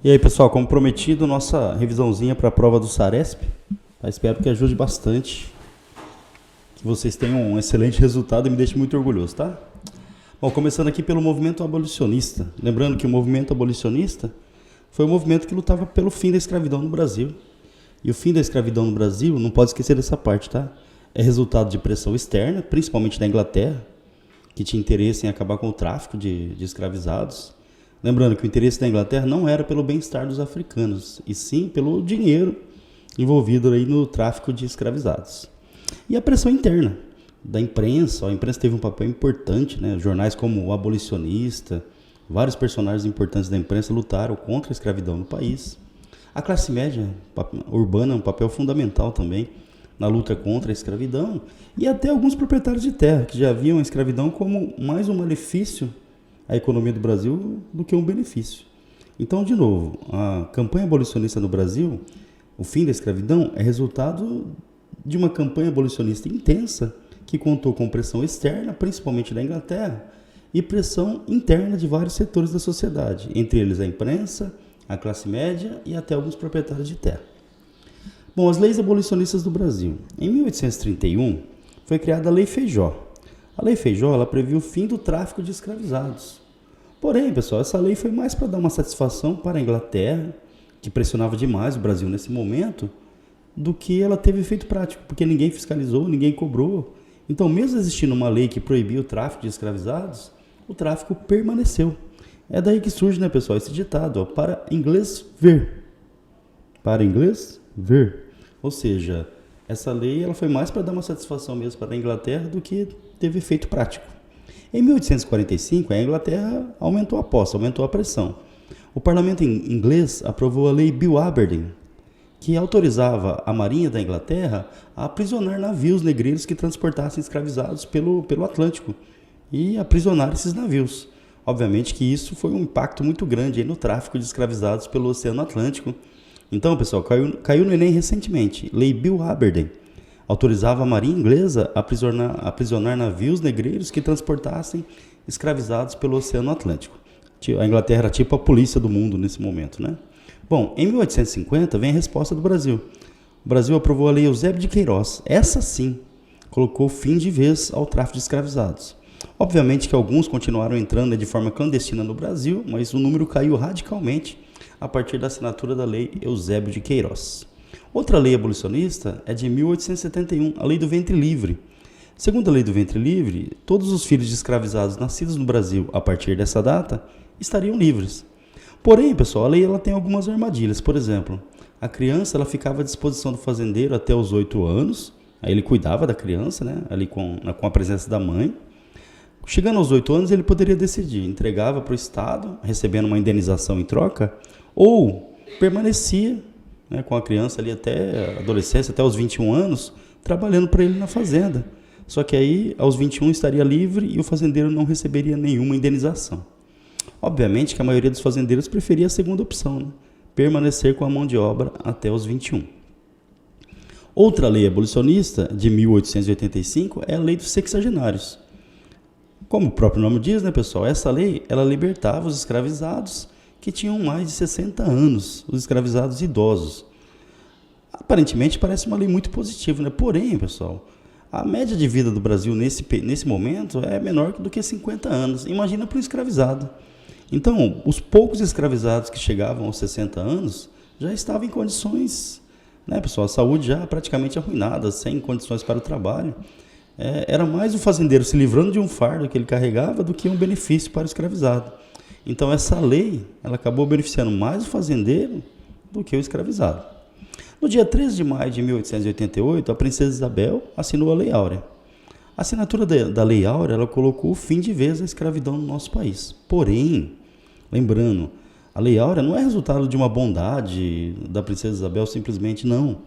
E aí, pessoal, como prometido, nossa revisãozinha para a prova do Saresp. Tá? Espero que ajude bastante, que vocês tenham um excelente resultado e me deixe muito orgulhoso, tá? Bom, começando aqui pelo movimento abolicionista. Lembrando que o movimento abolicionista foi um movimento que lutava pelo fim da escravidão no Brasil. E o fim da escravidão no Brasil, não pode esquecer dessa parte, tá? É resultado de pressão externa, principalmente da Inglaterra, que tinha interesse em acabar com o tráfico de escravizados. Lembrando que o interesse da Inglaterra não era pelo bem-estar dos africanos, e sim pelo dinheiro envolvido aí no tráfico de escravizados. E a pressão interna da imprensa. A imprensa teve um papel importante, né? Jornais como o Abolicionista, vários personagens importantes da imprensa lutaram contra a escravidão no país. A classe média urbana, um papel fundamental também na luta contra a escravidão, e até alguns proprietários de terra, que já viam a escravidão como mais um malefício à economia do Brasil do que um benefício. Então, de novo, a campanha abolicionista no Brasil, o fim da escravidão, é resultado de uma campanha abolicionista intensa, que contou com pressão externa, principalmente da Inglaterra, e pressão interna de vários setores da sociedade, entre eles a imprensa, a classe média e até alguns proprietários de terra. Bom, as leis abolicionistas do Brasil. Em 1831, foi criada a Lei Feijó. A Lei Feijó, ela previu o fim do tráfico de escravizados. Porém, pessoal, essa lei foi mais para dar uma satisfação para a Inglaterra, que pressionava demais o Brasil nesse momento, do que ela teve efeito prático, porque ninguém fiscalizou, ninguém cobrou. Então, mesmo existindo uma lei que proibia o tráfico de escravizados, o tráfico permaneceu. É daí que surge, né, pessoal, esse ditado, ó, para inglês ver. Para inglês ver. Ou seja, essa lei ela foi mais para dar uma satisfação mesmo para a Inglaterra do que teve efeito prático. Em 1845, a Inglaterra aumentou a aposta, aumentou a pressão. O parlamento inglês aprovou a lei Bill Aberdeen, que autorizava a Marinha da Inglaterra a aprisionar navios negreiros que transportassem escravizados pelo Atlântico e aprisionar esses navios. Obviamente que isso foi um impacto muito grande aí no tráfico de escravizados pelo Oceano Atlântico. Então, pessoal, caiu no Enem recentemente. Lei Bill Aberdeen autorizava a Marinha Inglesa a aprisionar navios negreiros que transportassem escravizados pelo Oceano Atlântico. A Inglaterra era tipo a polícia do mundo nesse momento, né? Bom, em 1850 vem a resposta do Brasil. O Brasil aprovou a Lei Eusébio de Queiroz. Essa sim colocou fim de vez ao tráfico de escravizados. Obviamente que alguns continuaram entrando de forma clandestina no Brasil, mas o número caiu radicalmente a partir da assinatura da Lei Eusébio de Queiroz. Outra lei abolicionista é de 1871, a Lei do Ventre Livre. Segundo a Lei do Ventre Livre, todos os filhos de escravizados nascidos no Brasil a partir dessa data estariam livres. Porém, pessoal, a lei ela tem algumas armadilhas. Por exemplo, a criança ela ficava à disposição do fazendeiro até os 8 anos, aí ele cuidava da criança, né, ali com a presença da mãe. Chegando aos 8 anos, ele poderia decidir, entregava para o Estado, recebendo uma indenização em troca, ou permanecia, né, com a criança ali até a adolescência, até os 21 anos, trabalhando para ele na fazenda. Só que aí, aos 21, estaria livre e o fazendeiro não receberia nenhuma indenização. Obviamente que a maioria dos fazendeiros preferia a segunda opção, né, permanecer com a mão de obra até os 21. Outra lei abolicionista, de 1885, é a Lei dos Sexagenários. Como o próprio nome diz, né, pessoal, essa lei ela libertava os escravizados que tinham mais de 60 anos, os escravizados idosos. Aparentemente parece uma lei muito positiva, né? Porém, pessoal, a média de vida do Brasil nesse momento é menor do que 50 anos. Imagina para um escravizado. Então, os poucos escravizados que chegavam aos 60 anos já estavam em condições, né, pessoal, a saúde já praticamente arruinada, sem condições para o trabalho. Era mais o fazendeiro se livrando de um fardo que ele carregava do que um benefício para o escravizado. Então essa lei ela acabou beneficiando mais o fazendeiro do que o escravizado. No dia 13 de maio de 1888, a princesa Isabel assinou a Lei Áurea. A assinatura da Lei Áurea ela colocou o fim de vez à escravidão no nosso país. Porém, lembrando, a Lei Áurea não é resultado de uma bondade da princesa Isabel simplesmente, não.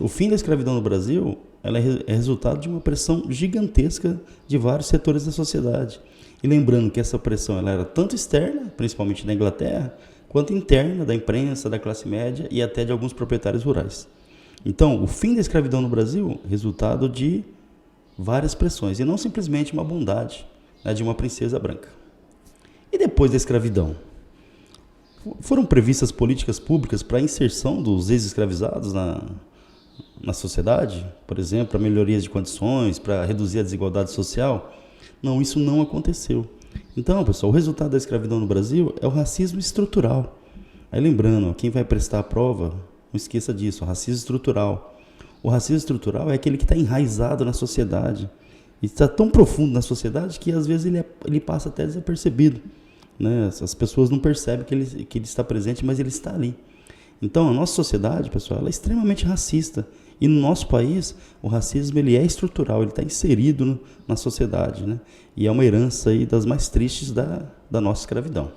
O fim da escravidão no Brasil ela é resultado de uma pressão gigantesca de vários setores da sociedade. E lembrando que essa pressão ela era tanto externa, principalmente da Inglaterra, quanto interna da imprensa, da classe média e até de alguns proprietários rurais. Então, o fim da escravidão no Brasil é resultado de várias pressões, e não simplesmente uma bondade, né, de uma princesa branca. E depois da escravidão? Foram previstas políticas públicas para a inserção dos ex-escravizados na sociedade? Por exemplo, para melhorias de condições, para reduzir a desigualdade social? Não, isso não aconteceu. Então, pessoal, o resultado da escravidão no Brasil é o racismo estrutural. Aí lembrando, quem vai prestar a prova, não esqueça disso, o racismo estrutural. O racismo estrutural é aquele que está enraizado na sociedade. E está tão profundo na sociedade que às vezes ele passa até desapercebido, né? As pessoas não percebem que ele está presente, mas ele está ali. Então, a nossa sociedade, pessoal, ela é extremamente racista. E no nosso país, o racismo ele é estrutural, ele está inserido na sociedade, né? E é uma herança aí das mais tristes da nossa escravidão.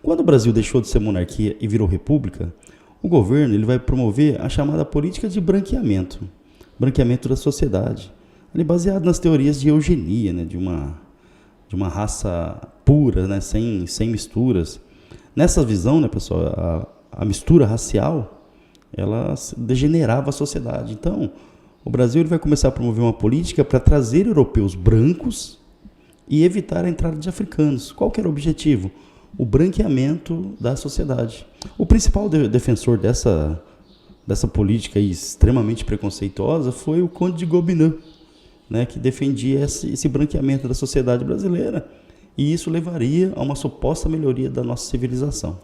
Quando o Brasil deixou de ser monarquia e virou república, o governo ele vai promover a chamada política de branqueamento da sociedade, ali baseado nas teorias de eugenia, né? de uma raça pura, né? sem misturas. Nessa visão, né, pessoal, a mistura racial ela degenerava a sociedade. Então, o Brasil ele vai começar a promover uma política para trazer europeus brancos e evitar a entrada de africanos. Qual que era o objetivo? O branqueamento da sociedade. O principal defensor dessa política aí extremamente preconceituosa foi o Conde de Gobineau, né, que defendia esse branqueamento da sociedade brasileira, e isso levaria a uma suposta melhoria da nossa civilização.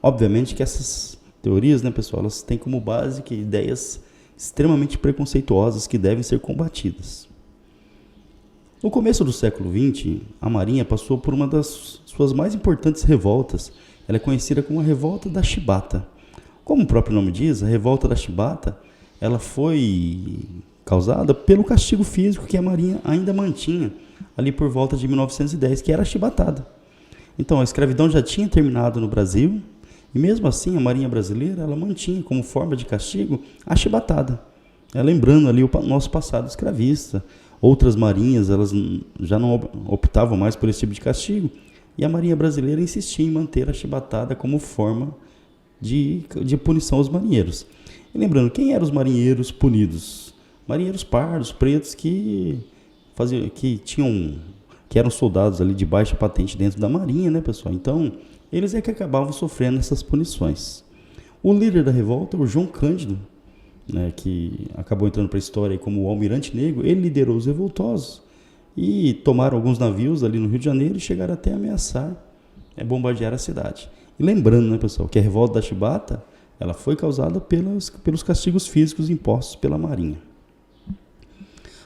Obviamente que essas teorias, né, pessoal, elas têm como base que ideias extremamente preconceituosas que devem ser combatidas. No começo do século XX, a Marinha passou por uma das suas mais importantes revoltas. Ela é conhecida como a Revolta da Chibata. Como o próprio nome diz, a Revolta da Chibata, ela foi causada pelo castigo físico que a Marinha ainda mantinha ali por volta de 1910, que era a chibatada. Então, a escravidão já tinha terminado no Brasil, e mesmo assim a Marinha Brasileira ela mantinha como forma de castigo a chibatada, lembrando ali o nosso passado escravista. Outras marinhas elas já não optavam mais por esse tipo de castigo, e a Marinha Brasileira insistia em manter a chibatada como forma de punição aos marinheiros. E lembrando, quem eram os marinheiros punidos? Marinheiros pardos, pretos, que eram soldados ali de baixa patente dentro da Marinha, né, pessoal? Então, eles é que acabavam sofrendo essas punições. O líder da revolta, o João Cândido, né, que acabou entrando para a história como o Almirante Negro, ele liderou os revoltosos e tomaram alguns navios ali no Rio de Janeiro e chegaram até a ameaçar bombardear a cidade. E lembrando, né, pessoal, que a revolta da Chibata ela foi causada pelos castigos físicos impostos pela Marinha.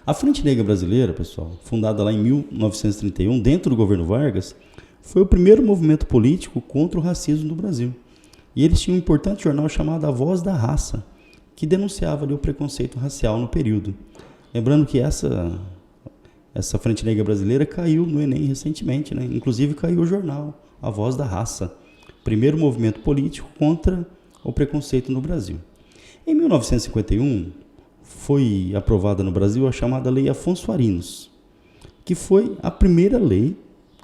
A Frente Negra Brasileira, pessoal, fundada lá em 1931, dentro do governo Vargas, foi o primeiro movimento político contra o racismo no Brasil. E eles tinham um importante jornal chamado A Voz da Raça, que denunciava ali o preconceito racial no período. Lembrando que essa Frente Negra Brasileira caiu no Enem recentemente, né? Inclusive caiu o jornal A Voz da Raça, primeiro movimento político contra o preconceito no Brasil. Em 1951, foi aprovada no Brasil a chamada Lei Afonso Arinos, que foi a primeira lei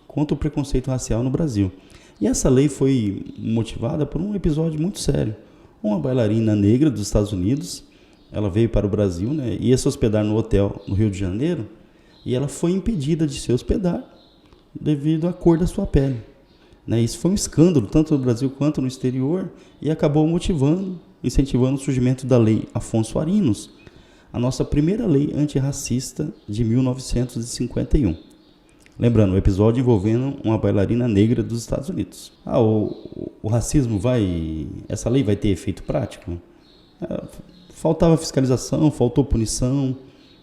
contra o preconceito racial no Brasil. E essa lei foi motivada por um episódio muito sério. Uma bailarina negra dos Estados Unidos, ela veio para o Brasil, né, ia se hospedar no hotel no Rio de Janeiro, e ela foi impedida de se hospedar devido à cor da sua pele. Né? Isso foi um escândalo, tanto no Brasil quanto no exterior, e acabou incentivando o surgimento da Lei Afonso Arinos, a nossa primeira lei antirracista de 1951. Lembrando, o episódio envolvendo uma bailarina negra dos Estados Unidos. O racismo essa lei vai ter efeito prático? Faltava fiscalização, faltou punição,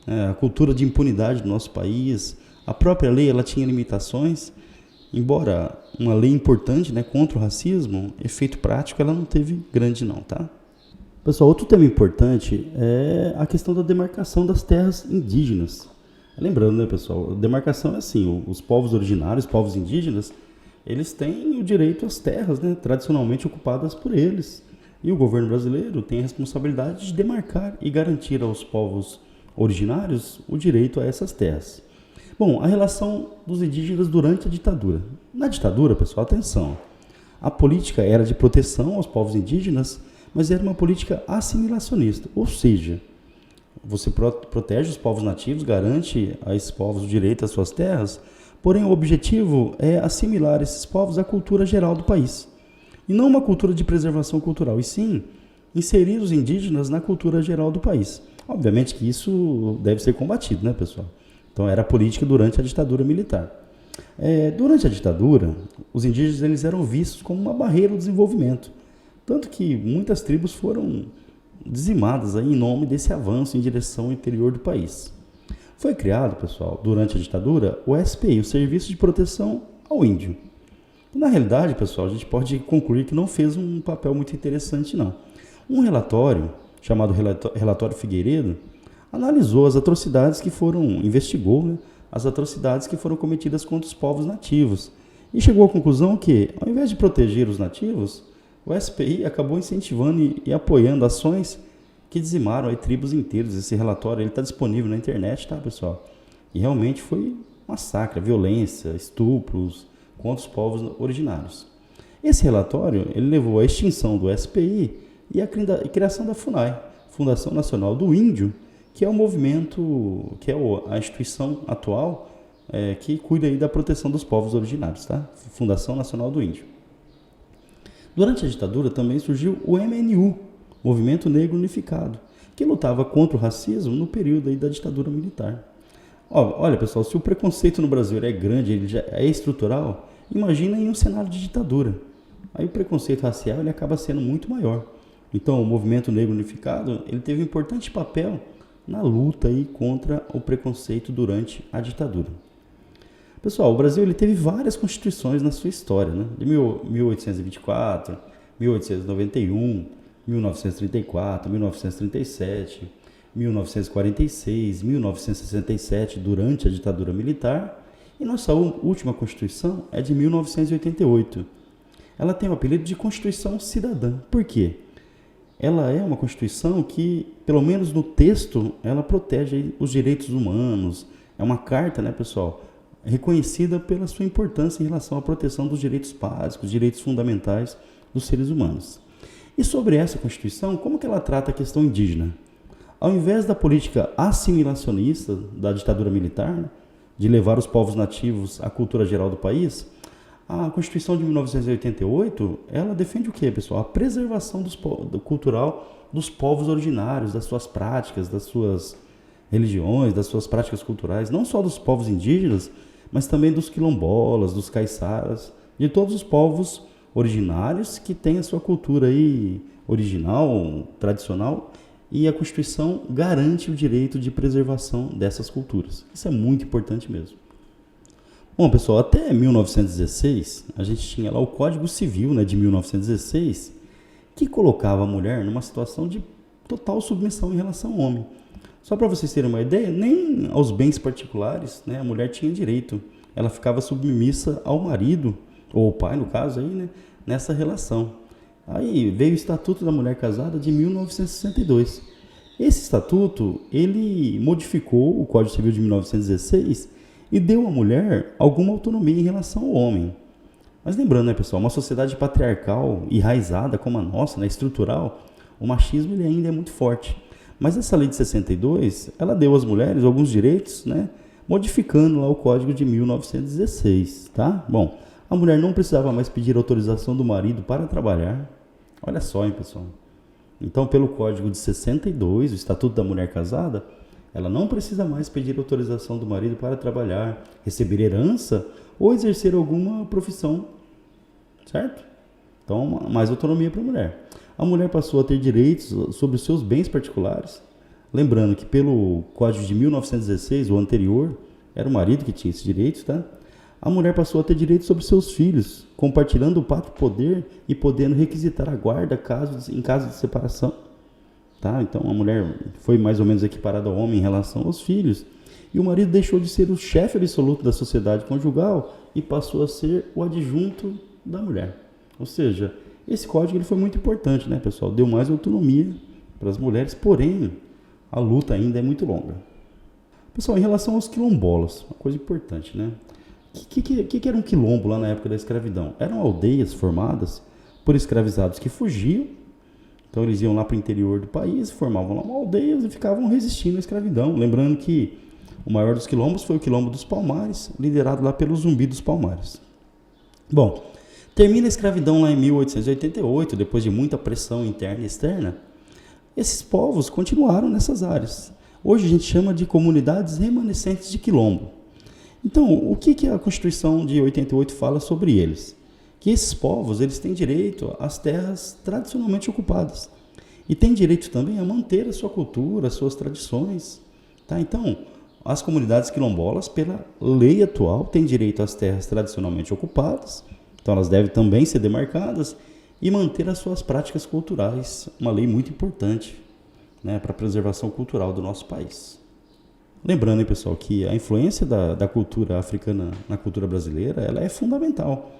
a cultura de impunidade do nosso país. A própria lei ela tinha limitações, embora uma lei importante, né, contra o racismo, efeito prático ela não teve grande não, tá? Pessoal, outro tema importante é a questão da demarcação das terras indígenas. Lembrando, né, pessoal, a demarcação é assim, os povos originários, os povos indígenas, eles têm o direito às terras, né, tradicionalmente ocupadas por eles. E o governo brasileiro tem a responsabilidade de demarcar e garantir aos povos originários o direito a essas terras. Bom, a relação dos indígenas durante a ditadura. Na ditadura, pessoal, atenção, a política era de proteção aos povos indígenas, mas era uma política assimilacionista, ou seja, você protege os povos nativos, garante a esses povos o direito às suas terras, porém o objetivo é assimilar esses povos à cultura geral do país. e não uma cultura de preservação cultural, e sim inserir os indígenas na cultura geral do país. Obviamente que isso deve ser combatido, né, pessoal? Então era a política durante a ditadura militar. Durante a ditadura, os indígenas eles eram vistos como uma barreira ao desenvolvimento, tanto que muitas tribos foram dizimadas aí em nome desse avanço em direção ao interior do país. Foi criado, pessoal, durante a ditadura, o SPI, o Serviço de Proteção ao Índio. E, na realidade, pessoal, a gente pode concluir que não fez um papel muito interessante, não. Um relatório, chamado Relatório Figueiredo, analisou as atrocidades que foram, investigou, né, as atrocidades que foram cometidas contra os povos nativos e chegou à conclusão que, ao invés de proteger os nativos, o SPI acabou incentivando e apoiando ações que dizimaram aí tribos inteiras. Esse relatório está disponível na internet, tá, pessoal? E realmente foi massacre, violência, estupros contra os povos originários. Esse relatório ele levou à extinção do SPI e à criação da FUNAI, Fundação Nacional do Índio, que é o movimento, que é a instituição atual que cuida aí da proteção dos povos originários, tá? Fundação Nacional do Índio. Durante a ditadura também surgiu o MNU, Movimento Negro Unificado, que lutava contra o racismo no período aí da ditadura militar. Olha, pessoal, se o preconceito no Brasil é grande, ele já é estrutural, imagina em um cenário de ditadura. Aí o preconceito racial ele acaba sendo muito maior. Então, o Movimento Negro Unificado ele teve um importante papel na luta aí contra o preconceito durante a ditadura. Pessoal, o Brasil ele teve várias constituições na sua história, né? De 1824, 1891, 1934, 1937, 1946, 1967, durante a ditadura militar, e nossa última Constituição é de 1988. Ela tem o apelido de Constituição Cidadã. Por quê? Ela é uma Constituição que, pelo menos no texto, ela protege os direitos humanos. É uma carta, né, pessoal, reconhecida pela sua importância em relação à proteção dos direitos básicos, direitos fundamentais dos seres humanos. E sobre essa Constituição, como que ela trata a questão indígena? Ao invés da política assimilacionista da ditadura militar, né, de levar os povos nativos à cultura geral do país, a Constituição de 1988, ela defende o quê, pessoal? A preservação cultural dos povos originários, das suas práticas, das suas religiões, das suas práticas culturais, não só dos povos indígenas, mas também dos quilombolas, dos caiçaras, de todos os povos originários que têm a sua cultura aí original, tradicional, e a Constituição garante o direito de preservação dessas culturas. Isso é muito importante mesmo. Bom, pessoal, até 1916, a gente tinha lá o Código Civil, né, de 1916, que colocava a mulher numa situação de total submissão em relação ao homem. Só para vocês terem uma ideia, nem aos bens particulares, né, a mulher tinha direito. Ela ficava submissa ao marido, ou ao pai, no caso, aí, né, nessa relação. Aí veio o Estatuto da Mulher Casada de 1962. Esse estatuto, ele modificou o Código Civil de 1916 e deu à mulher alguma autonomia em relação ao homem. Mas lembrando, né, pessoal, uma sociedade patriarcal, enraizada como a nossa, né, estrutural, o machismo ele ainda é muito forte. Mas essa lei de 62, ela deu às mulheres alguns direitos, né, modificando lá o Código de 1916, tá? Bom, a mulher não precisava mais pedir autorização do marido para trabalhar. Olha só, hein, pessoal. Então, pelo Código de 62, o Estatuto da Mulher Casada, ela não precisa mais pedir autorização do marido para trabalhar, receber herança ou exercer alguma profissão, certo? Então, mais autonomia para a mulher. A mulher passou a ter direitos sobre os seus bens particulares. Lembrando que pelo Código de 1916, o anterior, era o marido que tinha esses direitos, tá? A mulher passou a ter direitos sobre seus filhos, compartilhando o pátrio poder e podendo requisitar a guarda em caso de separação. Tá? Então a mulher foi mais ou menos equiparada ao homem em relação aos filhos. E o marido deixou de ser o chefe absoluto da sociedade conjugal e passou a ser o adjunto da mulher. Ou seja, esse código ele foi muito importante, né, pessoal? Deu mais autonomia para as mulheres, porém a luta ainda é muito longa. Pessoal, em relação aos quilombolas, uma coisa importante, né? O que era um quilombo lá na época da escravidão? Eram aldeias formadas por escravizados que fugiam. Então eles iam lá para o interior do país, formavam lá uma aldeia e ficavam resistindo à escravidão. Lembrando que o maior dos quilombos foi o Quilombo dos Palmares, liderado lá pelo Zumbi dos Palmares. Bom, Termina a escravidão lá em 1888, depois de muita pressão interna e externa. Esses povos continuaram nessas áreas. Hoje a gente chama de comunidades remanescentes de quilombo. Então, o que a Constituição de 88 fala sobre eles? Que esses povos eles têm direito às terras tradicionalmente ocupadas e têm direito também a manter a sua cultura, as suas tradições. Tá? Então, as comunidades quilombolas, pela lei atual, têm direito às terras tradicionalmente ocupadas, então elas devem também ser demarcadas e manter as suas práticas culturais, uma lei muito importante, né, para a preservação cultural do nosso país. Lembrando, hein, pessoal, que a influência da cultura africana na cultura brasileira ela é fundamental.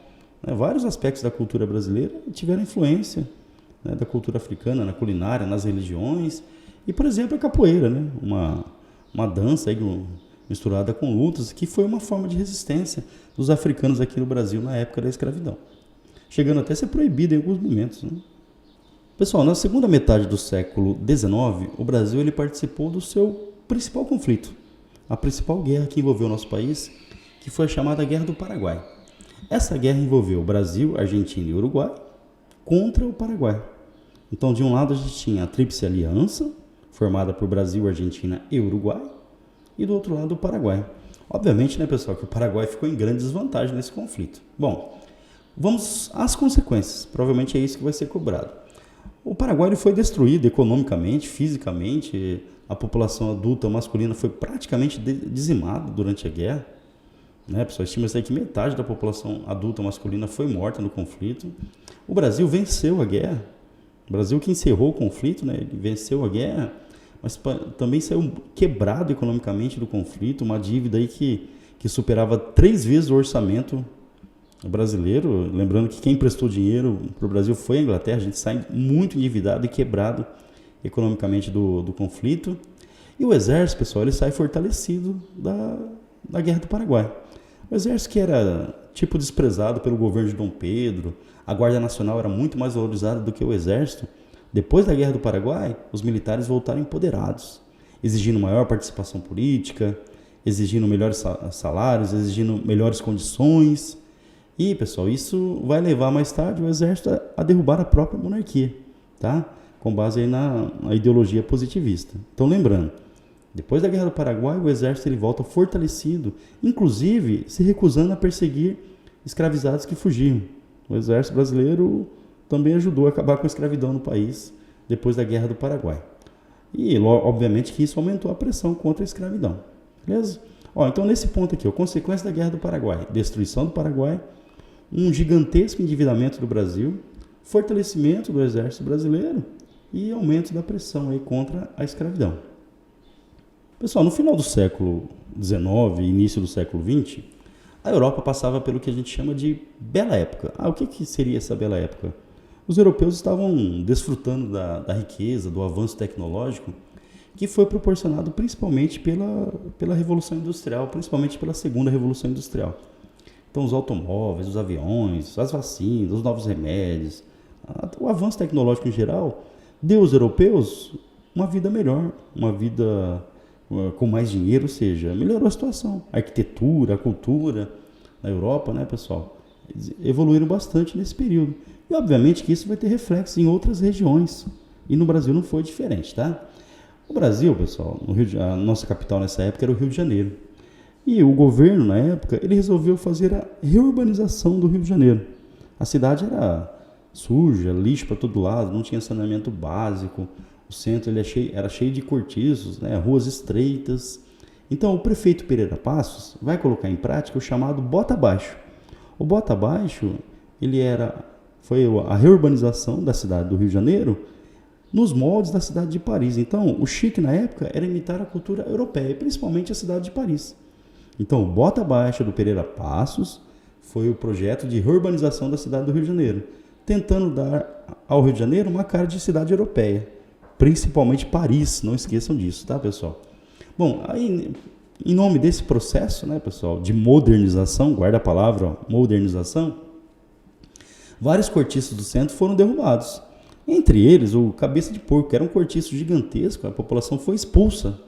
Né? Vários aspectos da cultura brasileira tiveram influência, né, da cultura africana, na culinária, nas religiões. E, por exemplo, a capoeira, né? Uma dança aí, misturada com lutas, que foi uma forma de resistência dos africanos aqui no Brasil na época da escravidão, chegando até a ser proibida em alguns momentos. Né? Pessoal, na segunda metade do século XIX, o Brasil ele participou do seu principal conflito, a principal guerra que envolveu o nosso país, que foi a chamada Guerra do Paraguai. Essa guerra envolveu o Brasil, Argentina e Uruguai contra o Paraguai. Então, de um lado a gente tinha a Tríplice Aliança, formada por Brasil, Argentina e Uruguai, e do outro lado o Paraguai. Obviamente, né, pessoal, que o Paraguai ficou em grande desvantagem nesse conflito. Bom, vamos às consequências. Provavelmente é isso que vai ser cobrado. O Paraguai ele foi destruído economicamente, fisicamente. A população adulta masculina foi praticamente dizimada durante a guerra. Né, pessoal, estima-se que metade da população adulta masculina foi morta no conflito. O Brasil venceu a guerra. O Brasil que encerrou o conflito, né, ele venceu a guerra, mas também saiu quebrado economicamente do conflito, uma dívida aí que superava 3 vezes o orçamento brasileiro. Lembrando que quem prestou dinheiro para o Brasil foi a Inglaterra. A gente sai muito endividado e quebrado economicamente do conflito. E o exército, pessoal, ele sai fortalecido da Guerra do Paraguai. O exército que era tipo desprezado pelo governo de Dom Pedro, a Guarda Nacional era muito mais valorizada do que o exército. Depois da Guerra do Paraguai, os militares voltaram empoderados, exigindo maior participação política, exigindo melhores salários, exigindo melhores condições. E, pessoal, isso vai levar mais tarde o exército a derrubar a própria monarquia, tá? Com base aí na ideologia positivista. Então, lembrando, depois da Guerra do Paraguai, o exército ele volta fortalecido, inclusive se recusando a perseguir escravizados que fugiam. O exército brasileiro também ajudou a acabar com a escravidão no país depois da Guerra do Paraguai. E, obviamente, que isso aumentou a pressão contra a escravidão. Beleza? Então, nesse ponto aqui, a consequência da Guerra do Paraguai, destruição do Paraguai, um gigantesco endividamento do Brasil, fortalecimento do exército brasileiro e aumento da pressão aí contra a escravidão. Pessoal, no final do século XIX e início do século XX, a Europa passava pelo que a gente chama de Bela Época. O que seria essa Bela Época? Os europeus estavam desfrutando da riqueza, do avanço tecnológico, que foi proporcionado principalmente pela Revolução Industrial, principalmente pela Segunda Revolução Industrial. Então, os automóveis, os aviões, as vacinas, os novos remédios, o avanço tecnológico em geral, deu aos europeus uma vida melhor, uma vida com mais dinheiro, ou seja, melhorou a situação. A arquitetura, a cultura na Europa, né, pessoal, evoluíram bastante nesse período. E, obviamente, que isso vai ter reflexo em outras regiões. E no Brasil não foi diferente, tá? O Brasil, pessoal, a nossa capital nessa época era o Rio de Janeiro. E o governo, na época, ele resolveu fazer a reurbanização do Rio de Janeiro. A cidade era suja, lixo para todo lado, não tinha saneamento básico. O centro ele era cheio de cortiços, né, ruas estreitas. Então, o prefeito Pereira Passos vai colocar em prática o chamado Bota Abaixo. O Bota Abaixo foi a reurbanização da cidade do Rio de Janeiro nos moldes da cidade de Paris. Então, o chique na época era imitar a cultura europeia, principalmente a cidade de Paris. Então, o Bota Abaixo do Pereira Passos foi o projeto de reurbanização da cidade do Rio de Janeiro, tentando dar ao Rio de Janeiro uma cara de cidade europeia, principalmente Paris, não esqueçam disso, tá, pessoal? Bom, aí, em nome desse processo, né, pessoal, de modernização, guarda a palavra, modernização, vários cortiços do centro foram derrubados. Entre eles, o Cabeça de Porco, que era um cortiço gigantesco, a população foi expulsa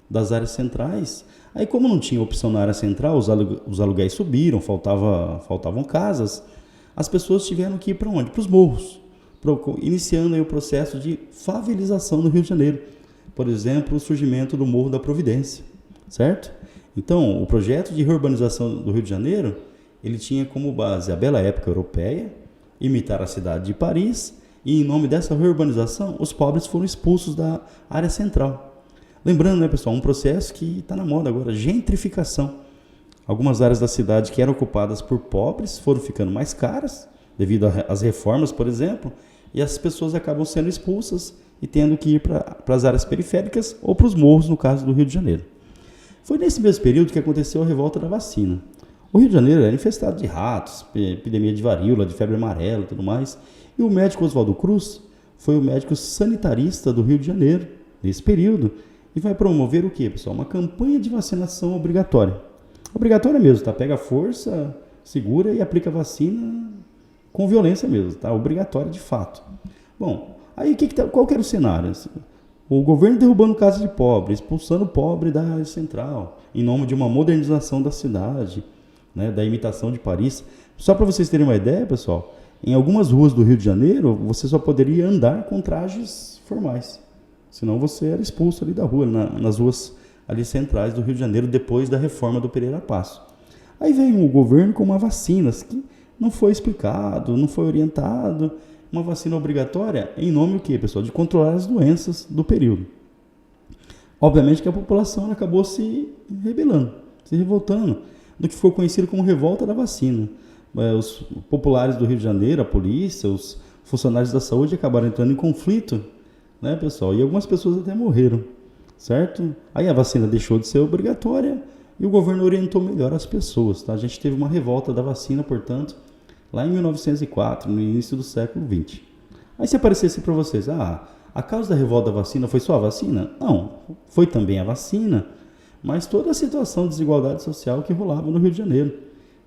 das áreas centrais. Aí, como não tinha opção na área central, os aluguéis subiram, faltavam casas, as pessoas tiveram que ir para onde? Para os morros, iniciando aí o processo de favelização no Rio de Janeiro. Por exemplo, o surgimento do Morro da Providência, certo? Então, o projeto de reurbanização do Rio de Janeiro, ele tinha como base a bela época europeia, imitar a cidade de Paris, e em nome dessa reurbanização, os pobres foram expulsos da área central. Lembrando, né, pessoal, um processo que está na moda agora, gentrificação. Algumas áreas da cidade que eram ocupadas por pobres foram ficando mais caras, devido às reformas, por exemplo, e as pessoas acabam sendo expulsas e tendo que ir para as áreas periféricas ou para os morros, no caso do Rio de Janeiro. Foi nesse mesmo período que aconteceu a revolta da vacina. O Rio de Janeiro era infestado de ratos, epidemia de varíola, de febre amarela e tudo mais, e o médico Oswaldo Cruz foi o médico sanitarista do Rio de Janeiro, nesse período, e vai promover o quê, pessoal? Uma campanha de vacinação obrigatória. Obrigatória mesmo, tá? Pega a força, segura e aplica a vacina com violência mesmo, tá? Obrigatória de fato. Bom, aí qual que era o cenário? O governo derrubando casa de pobre, expulsando o pobre da área central, em nome de uma modernização da cidade, né, da imitação de Paris. Só para vocês terem uma ideia, pessoal, em algumas ruas do Rio de Janeiro, você só poderia andar com trajes formais. Senão você era expulso ali da rua, nas ruas ali centrais do Rio de Janeiro, depois da reforma do Pereira Passo. Aí vem o governo com uma vacina que não foi explicado, não foi orientado, uma vacina obrigatória em nome do quê, pessoal? De controlar as doenças do período. Obviamente que a população acabou se rebelando, se revoltando, do que foi conhecido como revolta da vacina. Os populares do Rio de Janeiro, a polícia, os funcionários da saúde acabaram entrando em conflito, né, pessoal? E algumas pessoas até morreram, certo? Aí a vacina deixou de ser obrigatória e o governo orientou melhor as pessoas, tá? A gente teve uma revolta da vacina, portanto, lá em 1904, no início do século XX. Aí se aparecesse para vocês, a causa da revolta da vacina foi só a vacina? Não, foi também a vacina, mas toda a situação de desigualdade social que rolava no Rio de Janeiro,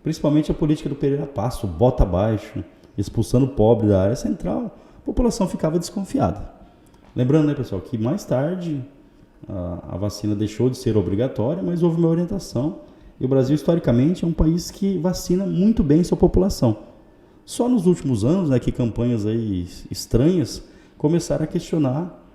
principalmente a política do Pereira Passo, bota abaixo, expulsando o pobre da área central, a população ficava desconfiada. Lembrando, né, pessoal, que mais tarde a vacina deixou de ser obrigatória, mas houve uma orientação, e o Brasil, historicamente, é um país que vacina muito bem sua população. Só nos últimos anos, né, que campanhas aí estranhas começaram a questionar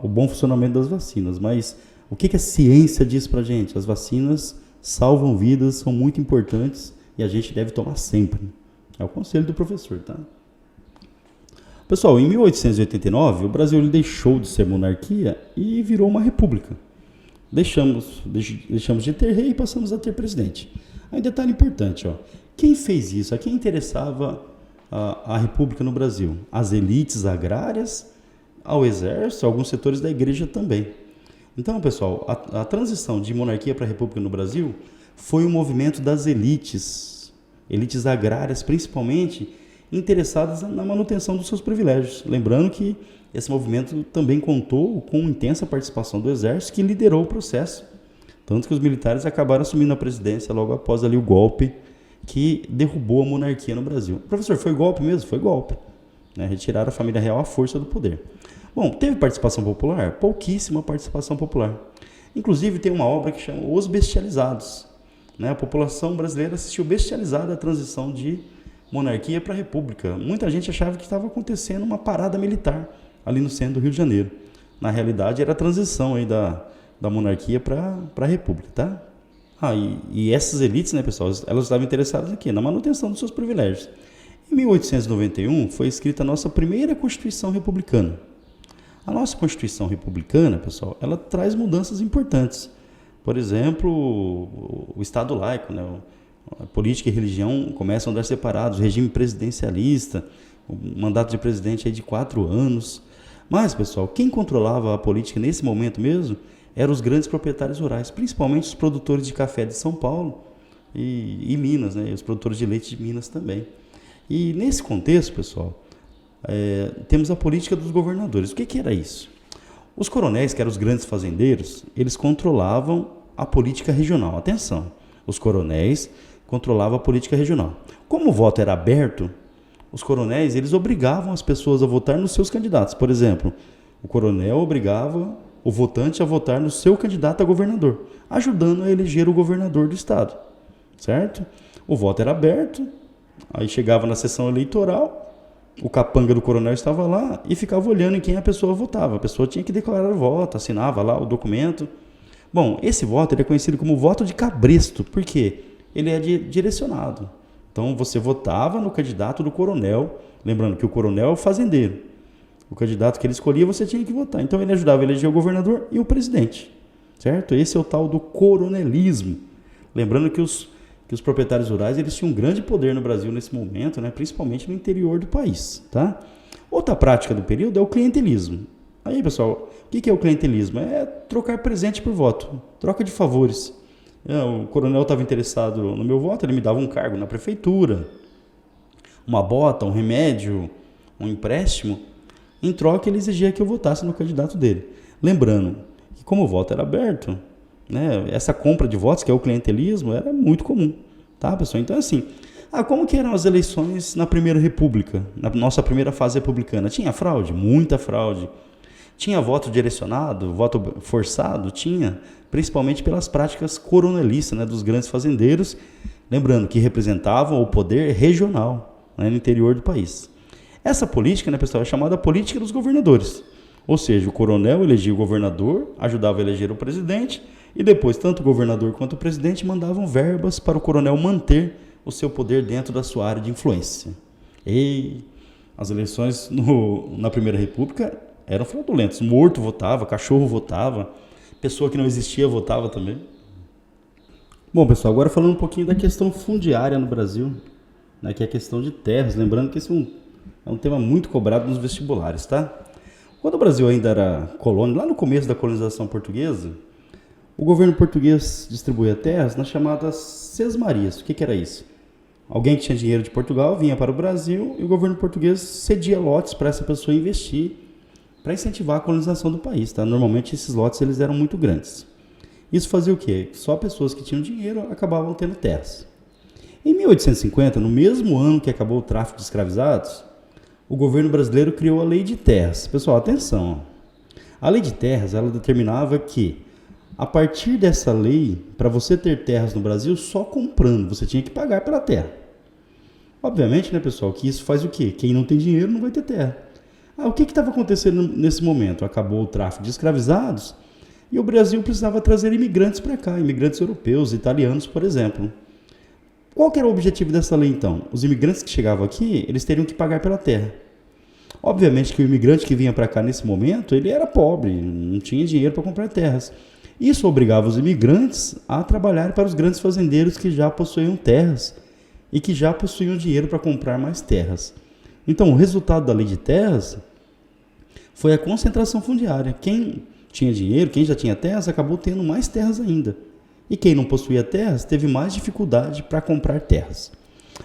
o bom funcionamento das vacinas. Mas o que a ciência diz pra gente? As vacinas salvam vidas, são muito importantes e a gente deve tomar sempre. É o conselho do professor, tá? Pessoal, em 1889, o Brasil ele deixou de ser monarquia e virou uma república. Deixamos de ter rei e passamos a ter presidente. Aí um detalhe importante, ó. Quem fez isso? A quem interessava a república no Brasil? As elites agrárias, ao exército, alguns setores da igreja também. Então, pessoal, a transição de monarquia para república no Brasil foi um movimento das elites agrárias, principalmente, interessadas na manutenção dos seus privilégios. Lembrando que esse movimento também contou com intensa participação do exército, que liderou o processo. Tanto que os militares acabaram assumindo a presidência logo após ali o golpe que derrubou a monarquia no Brasil. Professor, foi golpe mesmo? Foi golpe. Né? Retiraram a família real à força do poder. Bom, teve participação popular? Pouquíssima participação popular. Inclusive tem uma obra que chama Os Bestializados. Né? A população brasileira assistiu bestializada a transição de monarquia para república. Muita gente achava que estava acontecendo uma parada militar ali no centro do Rio de Janeiro. Na realidade era a transição aí da monarquia para a república, tá? E essas elites, né, pessoal, elas estavam interessadas aqui na manutenção dos seus privilégios. Em 1891 foi escrita a nossa primeira Constituição Republicana. A nossa Constituição Republicana, pessoal, ela traz mudanças importantes. Por exemplo, o Estado laico, né? A política e religião começam a andar separados, o regime presidencialista, o mandato de presidente aí de 4 anos. Mas, pessoal, quem controlava a política nesse momento mesmo eram os grandes proprietários rurais, principalmente os produtores de café de São Paulo e Minas, né? E os produtores de leite de Minas também. E nesse contexto, pessoal, temos a política dos governadores. O que era isso? Os coronéis, que eram os grandes fazendeiros, eles controlavam a política regional. Atenção, os coronéis controlavam a política regional. Como o voto era aberto, os coronéis eles obrigavam as pessoas a votar nos seus candidatos. Por exemplo, o coronel obrigava o votante a votar no seu candidato a governador, ajudando a eleger o governador do estado, certo? O voto era aberto Aí chegava na sessão eleitoral, o capanga do coronel estava lá e ficava olhando em quem a pessoa votava. A pessoa tinha que declarar o voto, assinava lá o documento. Bom, esse voto ele é conhecido como voto de cabresto, porque ele é direcionado. Então você votava no candidato do coronel, lembrando que o coronel é o fazendeiro. O candidato que ele escolhia você tinha que votar. Então ele ajudava a eleger o governador e o presidente, certo? Esse é o tal do coronelismo. Lembrando que os proprietários rurais eles tinham um grande poder no Brasil nesse momento, né? Principalmente no interior do país, tá? Outra prática do período é o clientelismo. Aí, pessoal, o que é o clientelismo? É trocar presente por voto, troca de favores. O coronel estava interessado no meu voto, ele me dava um cargo na prefeitura, uma bota, um remédio, um empréstimo. Em troca, ele exigia que eu votasse no candidato dele. Lembrando que, como o voto era aberto, né, essa compra de votos, que é o clientelismo, era muito comum, tá, pessoal? Então, assim, como que eram as eleições na Primeira República, na nossa primeira fase republicana? Tinha fraude? Muita fraude. Tinha voto direcionado, voto forçado? Tinha, principalmente pelas práticas coronelistas, né, dos grandes fazendeiros, lembrando que representavam o poder regional, né, no interior do país. Essa política, né, pessoal, é chamada política dos governadores, ou seja, o coronel elegia o governador, ajudava a eleger o presidente, e depois tanto o governador quanto o presidente mandavam verbas para o coronel manter o seu poder dentro da sua área de influência. E as eleições na Primeira República eram fraudulentas. Morto votava, cachorro votava, pessoa que não existia votava também. Bom, pessoal, agora falando um pouquinho da questão fundiária no Brasil, né, que é a questão de terras. Lembrando que esse é um tema muito cobrado nos vestibulares, tá? Quando o Brasil ainda era colônia, lá no começo da colonização portuguesa, o governo português distribuía terras nas chamadas sesmarias. O que era isso? Alguém que tinha dinheiro de Portugal vinha para o Brasil e o governo português cedia lotes para essa pessoa investir para incentivar a colonização do país, tá? Normalmente esses lotes eles eram muito grandes. Isso fazia o quê? Só pessoas que tinham dinheiro acabavam tendo terras. Em 1850, no mesmo ano que acabou o tráfico de escravizados, o governo brasileiro criou a Lei de Terras. Pessoal, atenção. A Lei de Terras ela determinava que, a partir dessa lei, para você ter terras no Brasil, só comprando, você tinha que pagar pela terra. Obviamente, né, pessoal, que isso faz o quê? Quem não tem dinheiro não vai ter terra. O que estava acontecendo nesse momento? Acabou o tráfico de escravizados e o Brasil precisava trazer imigrantes para cá, imigrantes europeus, italianos, por exemplo. Qual que era o objetivo dessa lei, então? Os imigrantes que chegavam aqui, eles teriam que pagar pela terra. Obviamente que o imigrante que vinha para cá nesse momento, ele era pobre, não tinha dinheiro para comprar terras. Isso obrigava os imigrantes a trabalhar para os grandes fazendeiros que já possuíam terras e que já possuíam dinheiro para comprar mais terras. Então, o resultado da Lei de Terras foi a concentração fundiária. Quem tinha dinheiro, quem já tinha terras, acabou tendo mais terras ainda. E quem não possuía terras, teve mais dificuldade para comprar terras.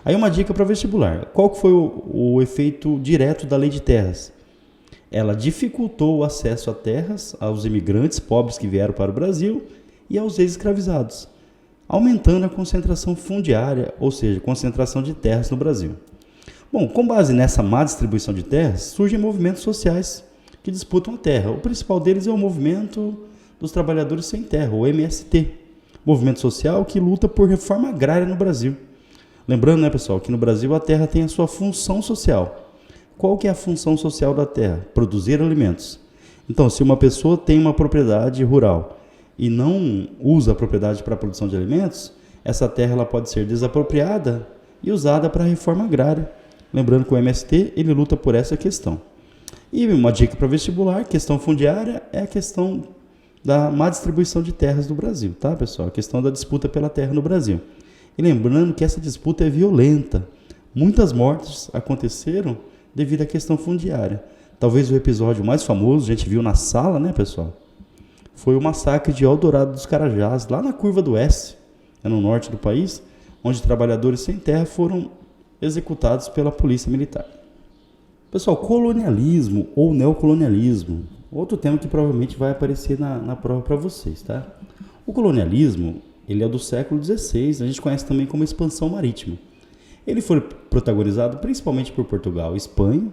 Aí uma dica para vestibular. Qual que foi o efeito direto da Lei de Terras? Ela dificultou o acesso a terras aos imigrantes pobres que vieram para o Brasil e aos ex-escravizados, aumentando a concentração fundiária, ou seja, concentração de terras no Brasil. Bom, com base nessa má distribuição de terras, surgem movimentos sociais que disputam a terra. O principal deles é o movimento dos trabalhadores sem terra, o MST, movimento social que luta por reforma agrária no Brasil. Lembrando, né, pessoal, que no Brasil a terra tem a sua função social. Qual que é a função social da terra? Produzir alimentos. Então, se uma pessoa tem uma propriedade rural e não usa a propriedade para a produção de alimentos, essa terra ela pode ser desapropriada e usada para a reforma agrária. Lembrando que o MST ele luta por essa questão. E uma dica para vestibular, questão fundiária, é a questão da má distribuição de terras no Brasil, tá, pessoal? A questão da disputa pela terra no Brasil. E lembrando que essa disputa é violenta. Muitas mortes aconteceram devido à questão fundiária. Talvez o episódio mais famoso, a gente viu na sala, né, pessoal? Foi o massacre de Eldorado dos Carajás, lá na Curva do S, no norte do país, onde trabalhadores sem terra foram executados pela polícia militar. Pessoal, colonialismo ou neocolonialismo, outro tema que provavelmente vai aparecer na prova para vocês, tá? O colonialismo, ele é do século XVI, a gente conhece também como expansão marítima. Ele foi protagonizado principalmente por Portugal e Espanha.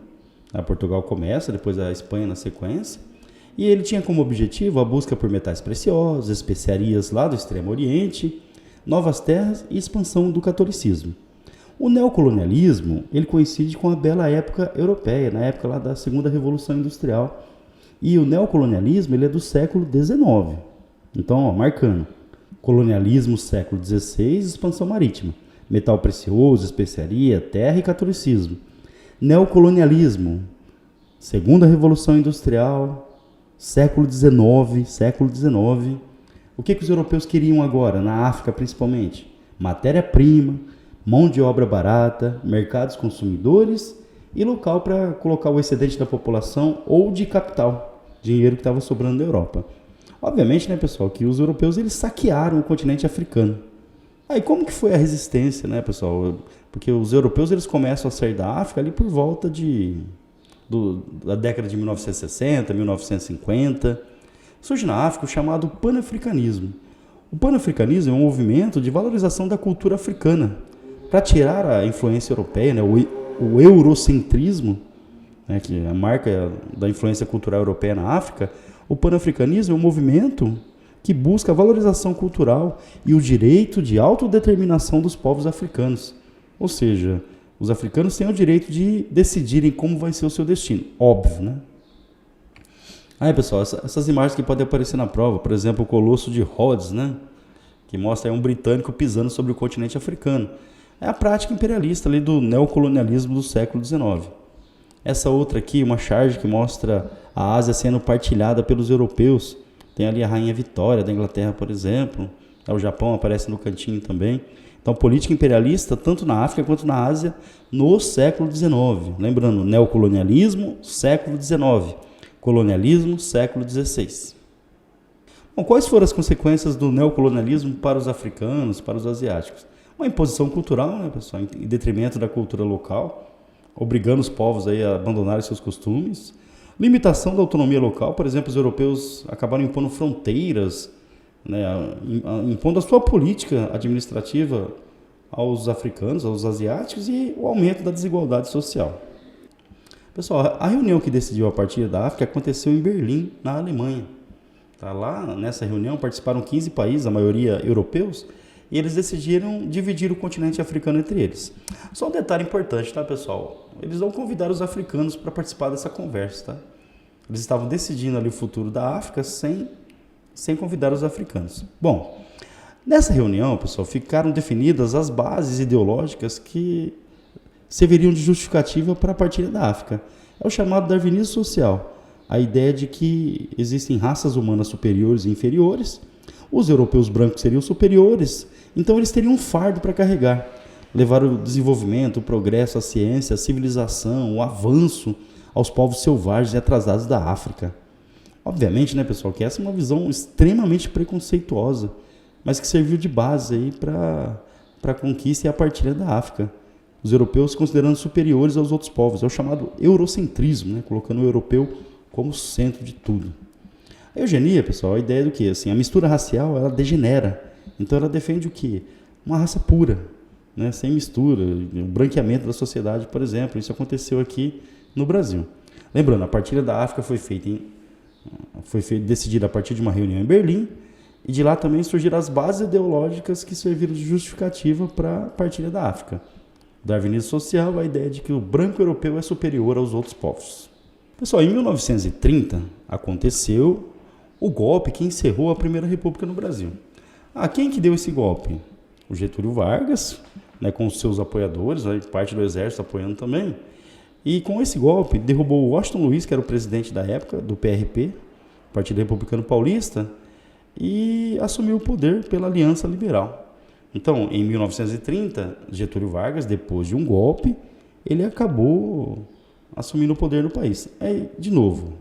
Portugal começa, depois a Espanha na sequência. E ele tinha como objetivo a busca por metais preciosos, especiarias lá do Extremo Oriente, novas terras e expansão do catolicismo. O neocolonialismo, ele coincide com a bela época europeia, na época lá da Segunda Revolução Industrial. E o neocolonialismo, ele é do século XIX. Então, marcando. Colonialismo, século XVI, expansão marítima. Metal precioso, especiaria, terra e catolicismo. Neocolonialismo, Segunda Revolução Industrial, século XIX. O que os europeus queriam agora, na África principalmente? Matéria-prima, mão de obra barata, mercados consumidores e local para colocar o excedente da população ou de capital, dinheiro que estava sobrando da Europa. Obviamente, né, pessoal, que os europeus eles saquearam o continente africano. Aí como que foi a resistência, né, pessoal? Porque os europeus eles começam a sair da África ali por volta da década de 1960, 1950. Surge na África o chamado panafricanismo. O panafricanismo é um movimento de valorização da cultura africana para tirar a influência europeia, né, o eurocentrismo, né, que é a marca da influência cultural europeia na África. O panafricanismo é um movimento que busca a valorização cultural e o direito de autodeterminação dos povos africanos. Ou seja, os africanos têm o direito de decidirem como vai ser o seu destino. Óbvio, né? Aí, pessoal, essas imagens que podem aparecer na prova, por exemplo, o Colosso de Rhodes, né? Que mostra aí um britânico pisando sobre o continente africano. É a prática imperialista ali do neocolonialismo do século XIX. Essa outra aqui, uma charge que mostra a Ásia sendo partilhada pelos europeus. Tem ali a Rainha Vitória da Inglaterra, por exemplo. O Japão aparece no cantinho também. Então, política imperialista, tanto na África quanto na Ásia, no século XIX. Lembrando, neocolonialismo, século XIX. Colonialismo, século XVI. Bom, quais foram as consequências do neocolonialismo para os africanos, para os asiáticos? Uma imposição cultural, né, pessoal, em detrimento da cultura local, obrigando os povos aí a abandonarem seus costumes. Limitação da autonomia local, por exemplo, os europeus acabaram impondo fronteiras, né, impondo a sua política administrativa aos africanos, aos asiáticos, e o aumento da desigualdade social. Pessoal, a reunião que decidiu a partilha da África aconteceu em Berlim, na Alemanha. Lá nessa reunião participaram 15 países, a maioria europeus, e eles decidiram dividir o continente africano entre eles. Só um detalhe importante, tá, pessoal? Eles não convidaram os africanos para participar dessa conversa, tá? Eles estavam decidindo ali o futuro da África sem convidar os africanos. Bom, nessa reunião, pessoal, ficaram definidas as bases ideológicas que serviriam de justificativa para a partilha da África. É o chamado darwinismo social. A ideia de que existem raças humanas superiores e inferiores, os europeus brancos seriam superiores, então eles teriam um fardo para carregar, levar o desenvolvimento, o progresso, a ciência, a civilização, o avanço aos povos selvagens e atrasados da África. Obviamente, né, pessoal, que essa é uma visão extremamente preconceituosa, mas que serviu de base aí para a conquista e a partilha da África. Os europeus se considerando superiores aos outros povos. É o chamado eurocentrismo, né, colocando o europeu como centro de tudo. A eugenia, pessoal, a ideia é do quê? Assim, a mistura racial, ela degenera. Então ela defende o quê? Uma raça pura, né, sem mistura, o branqueamento da sociedade, por exemplo. Isso aconteceu aqui no Brasil. Lembrando, a partilha da África foi decidida a partir de uma reunião em Berlim, e de lá também surgiram as bases ideológicas que serviram de justificativa para a partilha da África. Darwinismo social, a ideia de que o branco europeu é superior aos outros povos. Pessoal, em 1930 aconteceu o golpe que encerrou a Primeira República no Brasil. Quem que deu esse golpe? O Getúlio Vargas, né, com os seus apoiadores, parte do exército apoiando também. E com esse golpe derrubou o Washington Luiz, que era o presidente da época do PRP, Partido Republicano Paulista, e assumiu o poder pela Aliança Liberal. Então, em 1930, Getúlio Vargas, depois de um golpe, ele acabou assumindo o poder no país. Aí, de novo,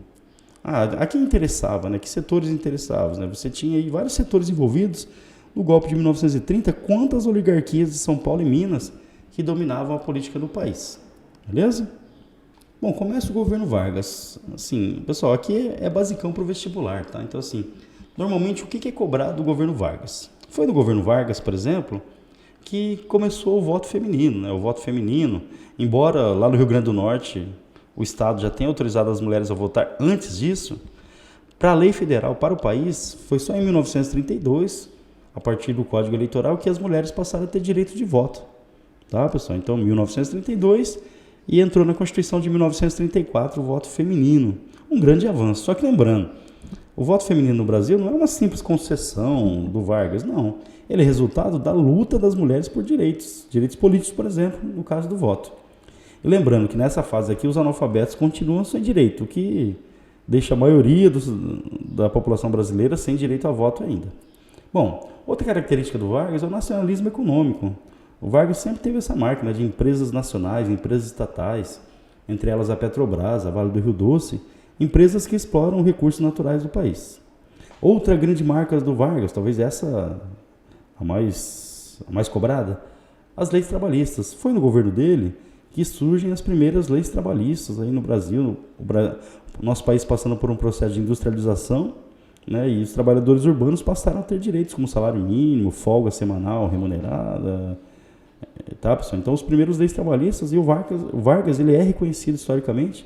a quem interessava, né? Que setores interessavam, né? Você tinha aí vários setores envolvidos no golpe de 1930, quantas oligarquias de São Paulo e Minas que dominavam a política do país. Beleza? Bom, começa o governo Vargas. Assim, pessoal, aqui é basicão para o vestibular, tá? Então, assim, normalmente o que é cobrado do governo Vargas? Foi do governo Vargas, por exemplo, que começou o voto feminino, né? O voto feminino, embora lá no Rio Grande do Norte o Estado já tenha autorizado as mulheres a votar antes disso, para a lei federal, para o país, foi só em 1932, a partir do Código Eleitoral, que as mulheres passaram a ter direito de voto. Tá, pessoal? Então, 1932 e entrou na Constituição de 1934 o voto feminino. Um grande avanço. Só que lembrando, o voto feminino no Brasil não é uma simples concessão do Vargas, não. Ele é resultado da luta das mulheres por direitos políticos, por exemplo, no caso do voto. E lembrando que nessa fase aqui os analfabetos continuam sem direito, o que deixa a maioria da população brasileira sem direito a voto ainda. Bom, outra característica do Vargas é o nacionalismo econômico. O Vargas sempre teve essa marca, né, de empresas nacionais, empresas estatais, entre elas a Petrobras, a Vale do Rio Doce, empresas que exploram recursos naturais do país. Outra grande marca do Vargas, talvez essa a mais cobrada, as leis trabalhistas. Foi no governo dele que surgem as primeiras leis trabalhistas aí no Brasil, o nosso país passando por um processo de industrialização, né, e os trabalhadores urbanos passaram a ter direitos como salário mínimo, folga semanal remunerada, tá, pessoal? Então, os primeiros leis trabalhistas, e o Vargas ele é reconhecido historicamente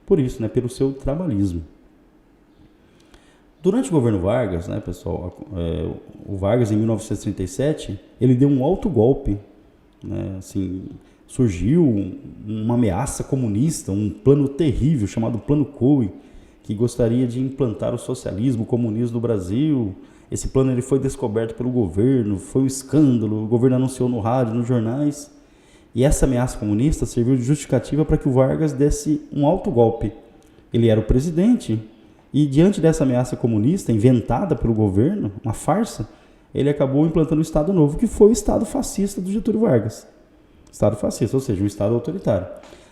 por isso, né, pelo seu trabalhismo. Durante o governo Vargas, né, pessoal, o Vargas em 1937, ele deu um alto golpe, né, assim, surgiu uma ameaça comunista, um plano terrível chamado Plano Coué, que gostaria de implantar o socialismo, o comunismo no Brasil. Esse plano ele foi descoberto pelo governo, foi um escândalo, o governo anunciou no rádio, nos jornais, e essa ameaça comunista serviu de justificativa para que o Vargas desse um alto golpe. Ele era o presidente, e diante dessa ameaça comunista, inventada pelo governo, uma farsa, ele acabou implantando o Estado Novo, que foi o Estado fascista do Getúlio Vargas. Estado fascista, ou seja, um Estado autoritário.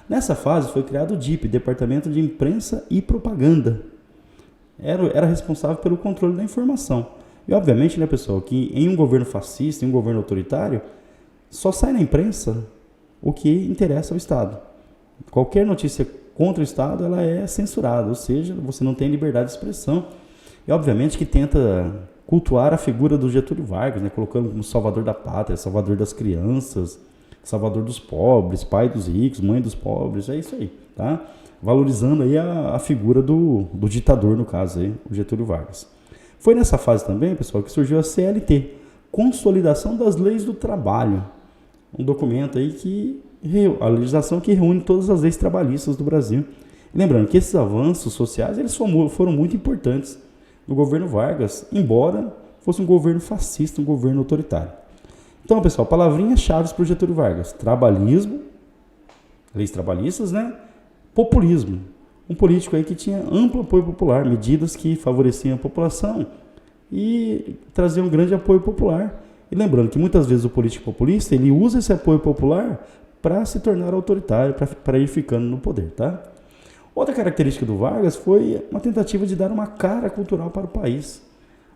Nessa fase foi criado o DIP, Departamento de Imprensa e Propaganda. Era responsável pelo controle da informação. E obviamente, né, pessoal, que em um governo fascista, em um governo autoritário, só sai na imprensa o que interessa ao Estado. Qualquer notícia contra o Estado, ela é censurada, ou seja, você não tem liberdade de expressão. E obviamente que tenta cultuar a figura do Getúlio Vargas, né, colocando como salvador da pátria, salvador das crianças, salvador dos pobres, pai dos ricos, mãe dos pobres, é isso aí, tá? Valorizando aí a figura do ditador, no caso aí, o Getúlio Vargas. Foi nessa fase também, pessoal, que surgiu a CLT, Consolidação das Leis do Trabalho, um documento aí a legislação que reúne todas as leis trabalhistas do Brasil. Lembrando que esses avanços sociais, eles foram muito importantes no governo Vargas, embora fosse um governo fascista, um governo autoritário. Então, pessoal, palavrinhas-chave para o Getúlio Vargas: trabalhismo, leis trabalhistas, né? Populismo. Um político aí que tinha amplo apoio popular, medidas que favoreciam a população e traziam um grande apoio popular. E lembrando que muitas vezes o político populista, ele usa esse apoio popular para se tornar autoritário, para ir ficando no poder, tá? Outra característica do Vargas foi uma tentativa de dar uma cara cultural para o país.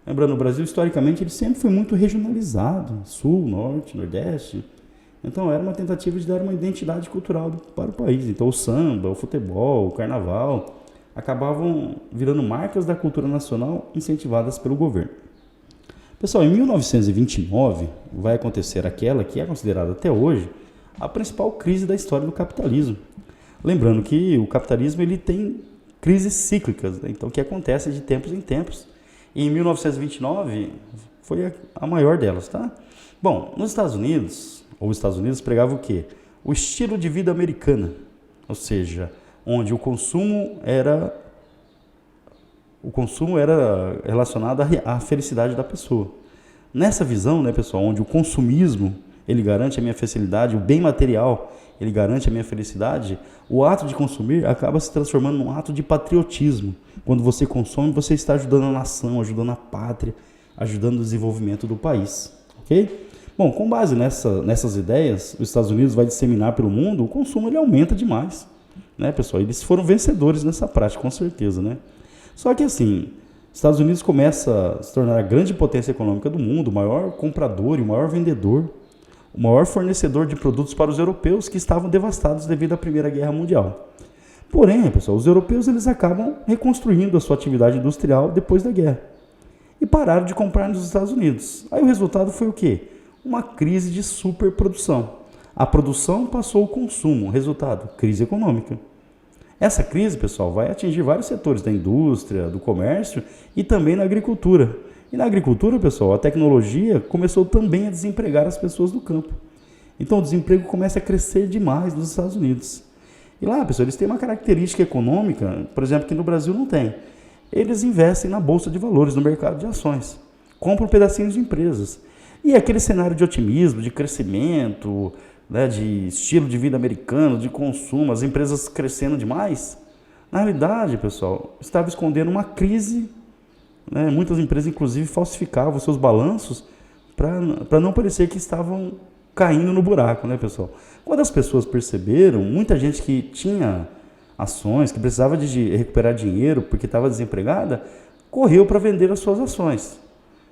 Lembrando, o Brasil, historicamente, ele sempre foi muito regionalizado, sul, norte, nordeste. Então, era uma tentativa de dar uma identidade cultural para o país. Então, o samba, o futebol, o carnaval, acabavam virando marcas da cultura nacional incentivadas pelo governo. Pessoal, em 1929, vai acontecer aquela que é considerada até hoje a principal crise da história do capitalismo. Lembrando que o capitalismo ele tem crises cíclicas, né? Então, que acontece de tempos em tempos. E em 1929 foi a maior delas, tá? Bom, nos Estados Unidos, os Estados Unidos pregavam o quê? O estilo de vida americana, ou seja, onde o consumo era relacionado à felicidade da pessoa. Nessa visão, né, pessoal, onde o consumismo ele garante a minha felicidade, o bem material ele garante a minha felicidade, o ato de consumir acaba se transformando num ato de patriotismo. Quando você consome, você está ajudando a nação, ajudando a pátria, ajudando o desenvolvimento do país, ok? Bom, com base nessas ideias, os Estados Unidos vai disseminar pelo mundo, o consumo ele aumenta demais, né, pessoal? Eles foram vencedores nessa prática, com certeza, né? Só que assim, os Estados Unidos começa a se tornar a grande potência econômica do mundo, o maior comprador e o maior vendedor, o maior fornecedor de produtos para os europeus que estavam devastados devido à Primeira Guerra Mundial. Porém, pessoal, os europeus eles acabam reconstruindo a sua atividade industrial depois da guerra e pararam de comprar nos Estados Unidos. Aí o resultado foi o quê? Uma crise de superprodução. A produção passou o consumo, resultado, crise econômica. Essa crise, pessoal, vai atingir vários setores da indústria, do comércio e também na agricultura. E na agricultura, pessoal, a tecnologia começou também a desempregar as pessoas do campo. Então o desemprego começa a crescer demais nos Estados Unidos. E lá, pessoal, eles têm uma característica econômica, por exemplo, que no Brasil não tem. Eles investem na bolsa de valores, no mercado de ações. Compram pedacinhos de empresas. E aquele cenário de otimismo, de crescimento, né, de estilo de vida americano, de consumo, as empresas crescendo demais, na realidade, pessoal, estava escondendo uma crise, né? Muitas empresas, inclusive, falsificavam seus balanços para não parecer que estavam caindo no buraco, né, pessoal? Quando as pessoas perceberam, muita gente que tinha ações, que precisava de recuperar dinheiro porque estava desempregada, correu para vender as suas ações.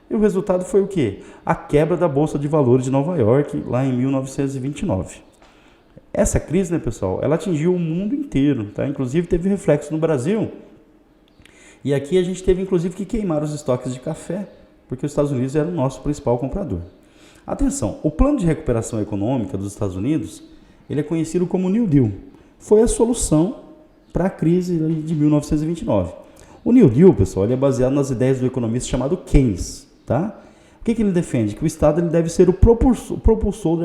E o resultado foi o quê? A quebra da Bolsa de Valores de Nova York, lá em 1929. Essa crise, né, pessoal, ela atingiu o mundo inteiro, tá? Inclusive teve reflexo no Brasil. E aqui a gente teve, inclusive, que queimar os estoques de café, porque os Estados Unidos era o nosso principal comprador. Atenção, o plano de recuperação econômica dos Estados Unidos, ele é conhecido como New Deal. Foi a solução para a crise de 1929. O New Deal, pessoal, ele é baseado nas ideias do economista chamado Keynes. Tá? O que ele defende? Que o Estado ele deve ser o propulsor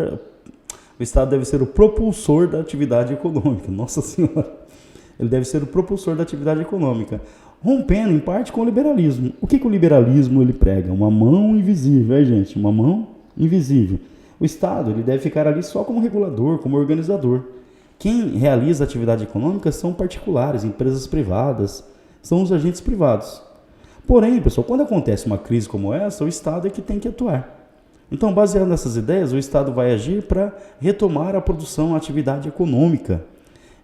da atividade econômica. Nossa Senhora! Ele deve ser o propulsor da atividade econômica, rompendo em parte com o liberalismo. O que o liberalismo ele prega? Uma mão invisível, gente? Uma mão invisível. O Estado ele deve ficar ali só como regulador, como organizador. Quem realiza a atividade econômica são particulares, empresas privadas, são os agentes privados. Porém, pessoal, quando acontece uma crise como essa, o Estado é que tem que atuar. Então, baseado nessas ideias, o Estado vai agir para retomar a produção, a atividade econômica.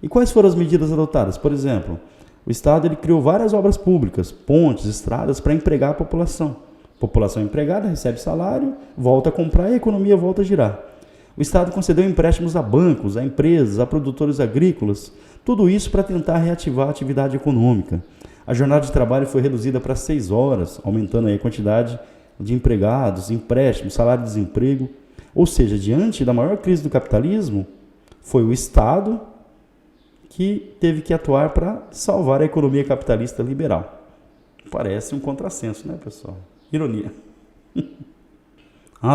E quais foram as medidas adotadas? Por exemplo, o Estado ele criou várias obras públicas, pontes, estradas, para empregar a população. A população empregada recebe salário, volta a comprar e a economia volta a girar. O Estado concedeu empréstimos a bancos, a empresas, a produtores agrícolas, tudo isso para tentar reativar a atividade econômica. A jornada de trabalho foi reduzida para 6 horas, aumentando aí a quantidade de empregados, empréstimos, salário de desemprego. Ou seja, diante da maior crise do capitalismo, foi o Estado que teve que atuar para salvar a economia capitalista liberal. Parece um contrassenso, né, pessoal? Ironia.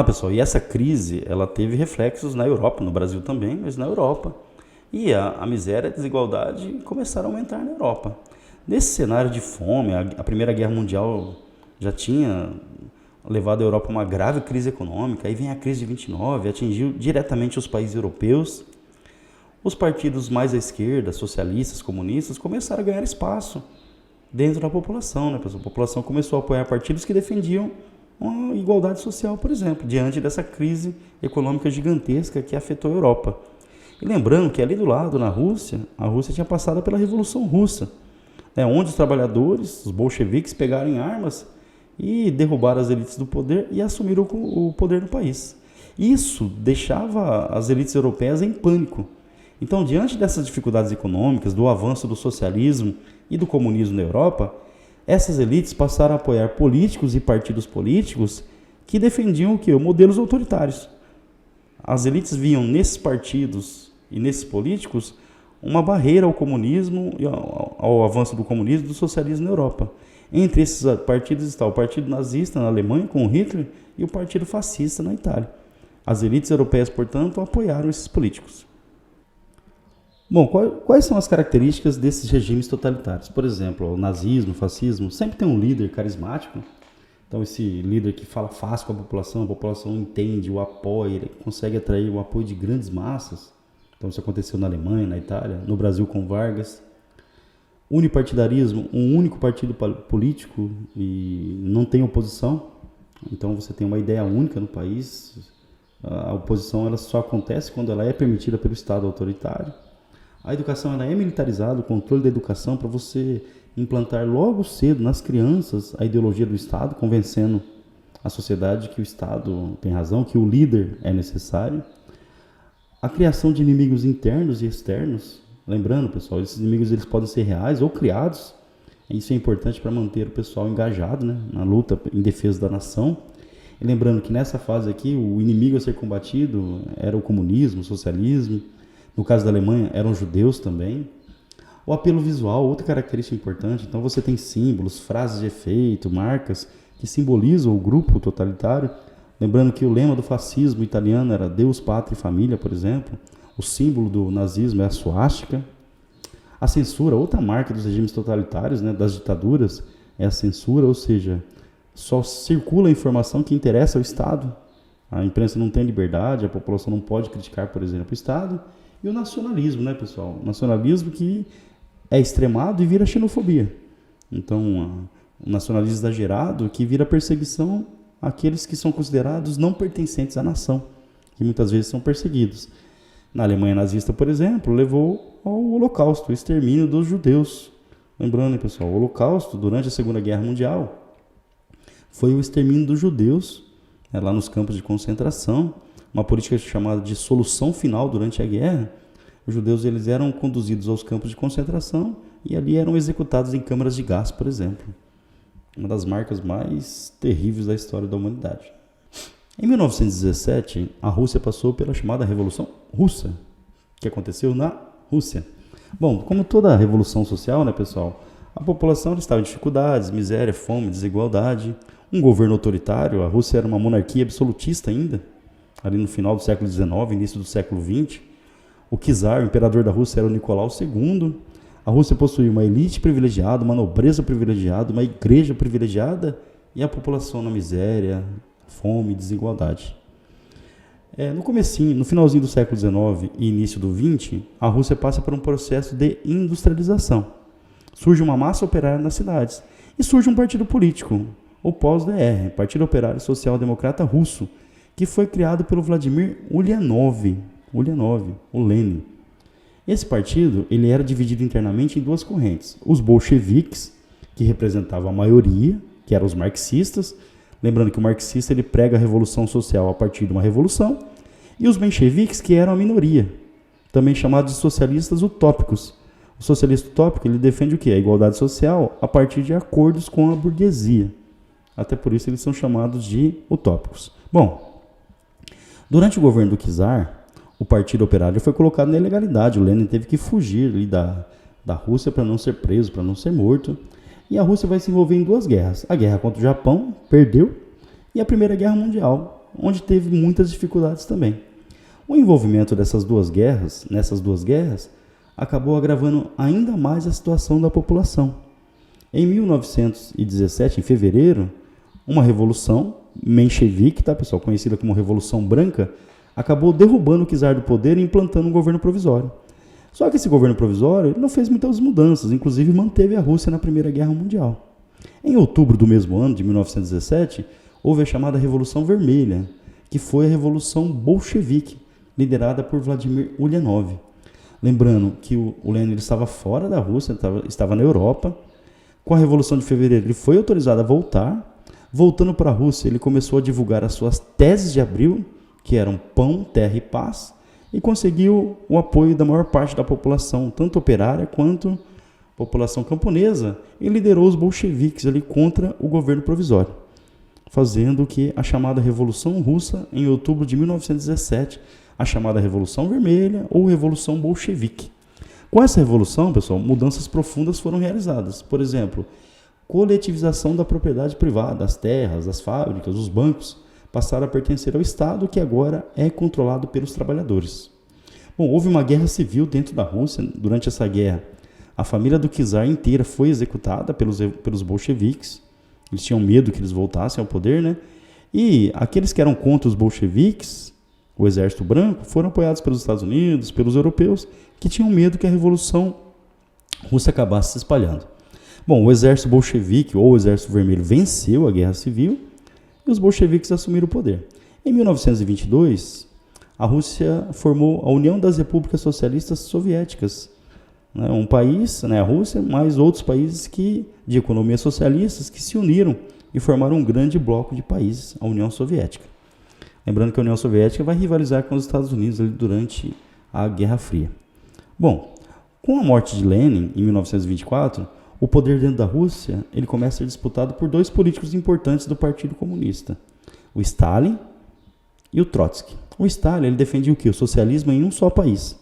Pessoal, e essa crise, ela teve reflexos na Europa, no Brasil também, mas na Europa. E a miséria e a desigualdade começaram a aumentar na Europa. Nesse cenário de fome, a Primeira Guerra Mundial já tinha levado a Europa a uma grave crise econômica, aí vem a crise de 29, atingiu diretamente os países europeus. Os partidos mais à esquerda, socialistas, comunistas, começaram a ganhar espaço dentro da população, né? A população começou a apoiar partidos que defendiam uma igualdade social, por exemplo, diante dessa crise econômica gigantesca que afetou a Europa. E lembrando que ali do lado, na Rússia, a Rússia tinha passado pela Revolução Russa, onde os trabalhadores, os bolcheviques, pegaram em armas e derrubaram as elites do poder e assumiram o poder no país. Isso deixava as elites europeias em pânico. Então, diante dessas dificuldades econômicas, do avanço do socialismo e do comunismo na Europa, essas elites passaram a apoiar políticos e partidos políticos que defendiam o quê? Modelos autoritários. As elites viam nesses partidos e nesses políticos uma barreira ao comunismo, ao avanço do comunismo e do socialismo na Europa. Entre esses partidos está o Partido Nazista na Alemanha, com Hitler, e o Partido Fascista na Itália. As elites europeias, portanto, apoiaram esses políticos. Bom, quais são as características desses regimes totalitários? Por exemplo, o nazismo, o fascismo, sempre tem um líder carismático. Então, esse líder que fala fácil com a população entende, o apoia, ele consegue atrair o apoio de grandes massas. Então, isso aconteceu na Alemanha, na Itália, no Brasil com Vargas. Unipartidarismo, um único partido político e não tem oposição. Então, você tem uma ideia única no país. A oposição ela só acontece quando ela é permitida pelo Estado autoritário. A educação ela é militarizada, o controle da educação para você implantar logo cedo nas crianças a ideologia do Estado, convencendo a sociedade que o Estado tem razão, que o líder é necessário. A criação de inimigos internos e externos, lembrando, pessoal, esses inimigos eles podem ser reais ou criados. Isso é importante para manter o pessoal engajado, né, na luta em defesa da nação. E lembrando que nessa fase aqui, o inimigo a ser combatido era o comunismo, o socialismo. No caso da Alemanha, eram judeus também. O apelo visual, outra característica importante. Então você tem símbolos, frases de efeito, marcas que simbolizam o grupo totalitário. Lembrando que o lema do fascismo italiano era Deus, Pátria e Família, por exemplo. O símbolo do nazismo é a suástica. A censura, outra marca dos regimes totalitários, né, das ditaduras, é a censura, ou seja, só circula a informação que interessa ao Estado. A imprensa não tem liberdade, a população não pode criticar, por exemplo, o Estado. E o nacionalismo, né, pessoal? O nacionalismo que é extremado e vira xenofobia. Então, o nacionalismo exagerado que vira perseguição àqueles que são considerados não pertencentes à nação, que muitas vezes são perseguidos. Na Alemanha nazista, por exemplo, levou ao Holocausto, o extermínio dos judeus. Lembrando, pessoal, o Holocausto, durante a Segunda Guerra Mundial, foi o extermínio dos judeus, lá nos campos de concentração, uma política chamada de solução final durante a guerra. Os judeus eles eram conduzidos aos campos de concentração e ali eram executados em câmaras de gás, por exemplo. Uma das marcas mais terríveis da história da humanidade. Em 1917, a Rússia passou pela chamada Revolução Russa, que aconteceu na Rússia. Bom, como toda revolução social, né, pessoal, a população estava em dificuldades, miséria, fome, desigualdade, um governo autoritário. A Rússia era uma monarquia absolutista ainda, ali no final do século XIX, início do século XX. O czar, o imperador da Rússia, era o Nicolau II. A Rússia possuía uma elite privilegiada, uma nobreza privilegiada, uma igreja privilegiada e a população na miséria, fome e desigualdade. No finalzinho do século XIX e início do XX, a Rússia passa por um processo de industrialização. Surge uma massa operária nas cidades e surge um partido político, o POSDR, Partido Operário Social Democrata Russo, que foi criado pelo Vladimir Ulyanov, o Lenin. Esse partido ele era dividido internamente em duas correntes. Os bolcheviques, que representavam a maioria, que eram os marxistas. Lembrando que o marxista ele prega a revolução social a partir de uma revolução. E os mencheviques, que eram a minoria, também chamados de socialistas utópicos. O socialista utópico ele defende o quê? A igualdade social a partir de acordos com a burguesia. Até por isso eles são chamados de utópicos. Bom, durante o governo do czar, o Partido Operário foi colocado na ilegalidade. O Lenin teve que fugir ali da Rússia para não ser preso, para não ser morto. E a Rússia vai se envolver em duas guerras. A guerra contra o Japão, perdeu, e a Primeira Guerra Mundial, onde teve muitas dificuldades também. O envolvimento nessas duas guerras, acabou agravando ainda mais a situação da população. Em 1917, em fevereiro, uma revolução menchevique, tá, pessoal, conhecida como Revolução Branca, acabou derrubando o czar do poder e implantando um governo provisório. Só que esse governo provisório não fez muitas mudanças, inclusive manteve a Rússia na Primeira Guerra Mundial. Em outubro do mesmo ano, de 1917, houve a chamada Revolução Vermelha, que foi a Revolução Bolchevique, liderada por Vladimir Ulyanov. Lembrando que o Lenin estava fora da Rússia, estava na Europa. Com a Revolução de Fevereiro, ele foi autorizado a voltar. Voltando para a Rússia, ele começou a divulgar as suas teses de abril, que eram pão, terra e paz, e conseguiu o apoio da maior parte da população, tanto operária quanto população camponesa, e liderou os bolcheviques ali contra o governo provisório, fazendo que a chamada Revolução Russa, em outubro de 1917, a chamada Revolução Vermelha ou Revolução Bolchevique. Com essa revolução, pessoal, mudanças profundas foram realizadas. Por exemplo, coletivização da propriedade privada, as terras, as fábricas, os bancos, passaram a pertencer ao Estado, que agora é controlado pelos trabalhadores. Bom, houve uma guerra civil dentro da Rússia. Durante essa guerra, a família do czar inteira foi executada pelos bolcheviques. Eles tinham medo que eles voltassem ao poder, né? E aqueles que eram contra os bolcheviques, o Exército Branco, foram apoiados pelos Estados Unidos, pelos europeus, que tinham medo que a Revolução Russa acabasse se espalhando. Bom, o Exército Bolchevique, ou o Exército Vermelho, venceu a Guerra Civil, e os bolcheviques assumiram o poder. Em 1922, a Rússia formou a União das Repúblicas Socialistas Soviéticas. Um país, a Rússia, mais outros países de economias socialistas que se uniram e formaram um grande bloco de países, a União Soviética. Lembrando que a União Soviética vai rivalizar com os Estados Unidos ali durante a Guerra Fria. Bom, com a morte de Lenin, em 1924, o poder dentro da Rússia ele começa a ser disputado por dois políticos importantes do Partido Comunista, o Stalin e o Trotsky. O Stalin ele defendia o quê? O socialismo em um só país.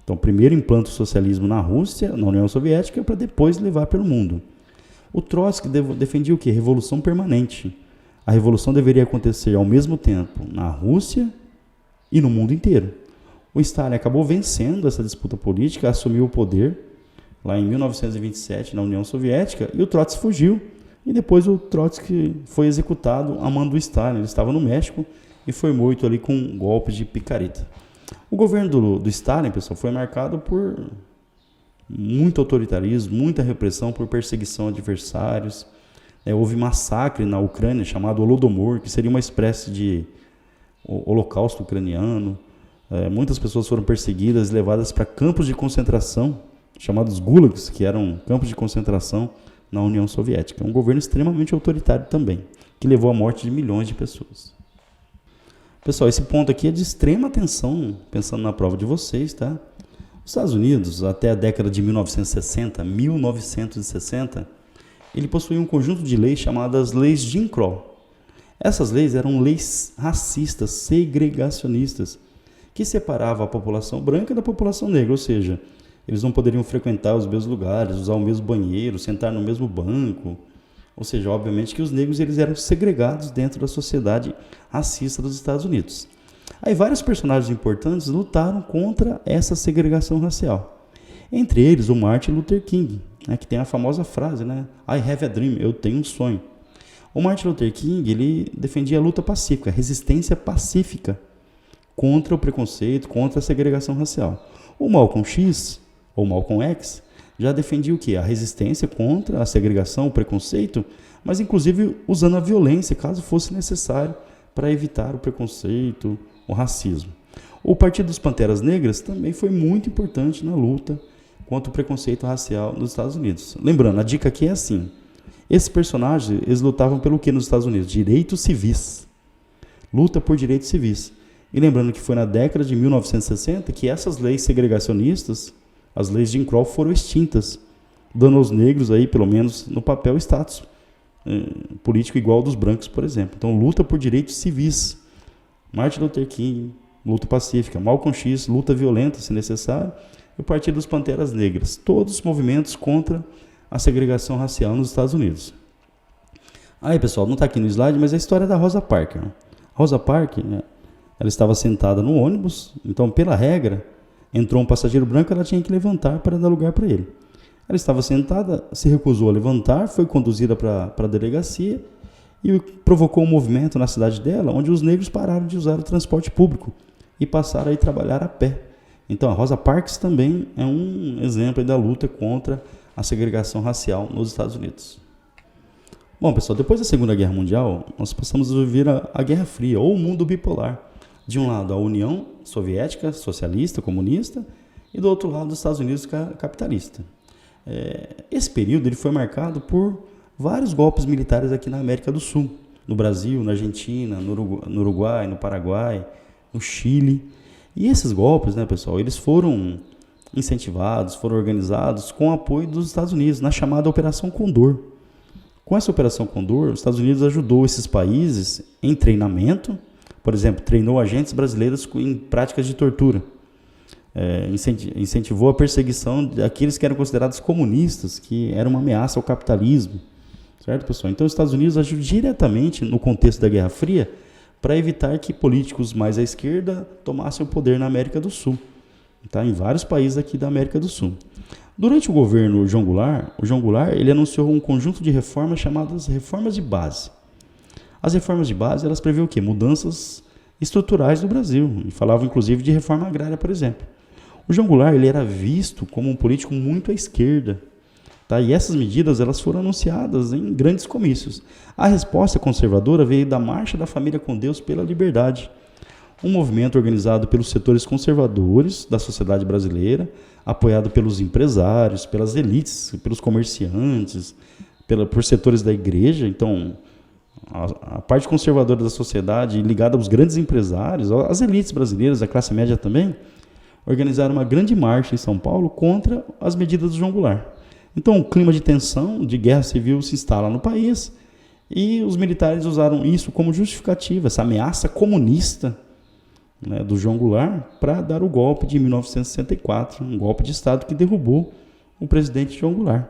Então, primeiro implanta o socialismo na Rússia, na União Soviética, para depois levar pelo mundo. O Trotsky defendia o quê? Revolução permanente. A revolução deveria acontecer ao mesmo tempo na Rússia e no mundo inteiro. O Stalin acabou vencendo essa disputa política, assumiu o poder lá em 1927 na União Soviética, e o Trotsky fugiu. E depois o Trotsky foi executado a mando do Stalin. Ele estava no México e foi morto ali com um golpe de picareta. O governo do Stalin, pessoal, foi marcado por muito autoritarismo, muita repressão, por perseguição a adversários. Houve massacre na Ucrânia, chamado Holodomor, que seria uma espécie de holocausto ucraniano. Muitas pessoas foram perseguidas, levadas para campos de concentração, chamados gulags, que eram campos de concentração na União Soviética. Um governo extremamente autoritário também, que levou à morte de milhões de pessoas. Pessoal, esse ponto aqui é de extrema atenção, pensando na prova de vocês, tá? Os Estados Unidos, até a década de 1960, ele possuía um conjunto de leis chamadas leis Jim Crow. Essas leis eram leis racistas, segregacionistas, que separavam a população branca da população negra, ou seja, eles não poderiam frequentar os mesmos lugares, usar o mesmo banheiro, sentar no mesmo banco. Ou seja, obviamente que os negros eles eram segregados dentro da sociedade racista dos Estados Unidos. Aí vários personagens importantes lutaram contra essa segregação racial. Entre eles, o Martin Luther King, que tem a famosa frase, I have a dream, eu tenho um sonho. O Martin Luther King ele defendia a luta pacífica, a resistência pacífica contra o preconceito, contra a segregação racial. O Malcolm X, ou Malcolm X, já defendia o quê? A resistência contra a segregação, o preconceito, mas inclusive usando a violência, caso fosse necessário, para evitar o preconceito, o racismo. O Partido dos Panteras Negras também foi muito importante na luta contra o preconceito racial nos Estados Unidos. Lembrando, a dica aqui é assim, esses personagens, eles lutavam pelo que nos Estados Unidos? Direitos civis. Luta por direitos civis. E lembrando que foi na década de 1960 que essas leis segregacionistas, as leis de Jim Crow, foram extintas, dando aos negros, aí, pelo menos no papel, status político igual ao dos brancos, por exemplo. Então, luta por direitos civis. Martin Luther King, luta pacífica. Malcolm X, luta violenta, se necessário. E o Partido dos Panteras Negras. Todos os movimentos contra a segregação racial nos Estados Unidos. Aí, pessoal, não está aqui no slide, mas é a história da Rosa Parks. Rosa Parks, ela estava sentada no ônibus, então, pela regra, entrou um passageiro branco, ela tinha que levantar para dar lugar para ele. Ela estava sentada, se recusou a levantar, foi conduzida para a delegacia e provocou um movimento na cidade dela, onde os negros pararam de usar o transporte público e passaram a trabalhar a pé. Então, a Rosa Parks também é um exemplo da luta contra a segregação racial nos Estados Unidos. Bom, pessoal, depois da Segunda Guerra Mundial, nós passamos a viver a Guerra Fria, ou o mundo bipolar. De um lado, a União Soviética, socialista, comunista, e do outro lado, os Estados Unidos, capitalista. Esse período ele foi marcado por vários golpes militares aqui na América do Sul, no Brasil, na Argentina, no Uruguai, no Paraguai, no Chile. E esses golpes, pessoal, eles foram incentivados, foram organizados com o apoio dos Estados Unidos, na chamada Operação Condor. Com essa Operação Condor, os Estados Unidos ajudou esses países em treinamento, por exemplo, treinou agentes brasileiros em práticas de tortura. Incentivou a perseguição daqueles que eram considerados comunistas, que era uma ameaça ao capitalismo. Certo, pessoal? Então, os Estados Unidos agiu diretamente no contexto da Guerra Fria para evitar que políticos mais à esquerda tomassem o poder na América do Sul, em vários países aqui da América do Sul. Durante o governo João Goulart ele anunciou um conjunto de reformas chamadas reformas de base. As reformas de base, elas previam o quê? Mudanças estruturais do Brasil, e falavam inclusive de reforma agrária, por exemplo. O João Goulart ele era visto como um político muito à esquerda, e essas medidas elas foram anunciadas em grandes comícios. A resposta conservadora veio da Marcha da Família com Deus pela Liberdade, um movimento organizado pelos setores conservadores da sociedade brasileira, apoiado pelos empresários, pelas elites, pelos comerciantes, por setores da igreja. Então, a parte conservadora da sociedade, ligada aos grandes empresários, às elites brasileiras, a classe média também, organizaram uma grande marcha em São Paulo contra as medidas do João Goulart. Então, um clima de tensão, de guerra civil se instala no país, e os militares usaram isso como justificativa, essa ameaça comunista, do João Goulart, para dar o golpe de 1964, um golpe de Estado que derrubou o presidente João Goulart.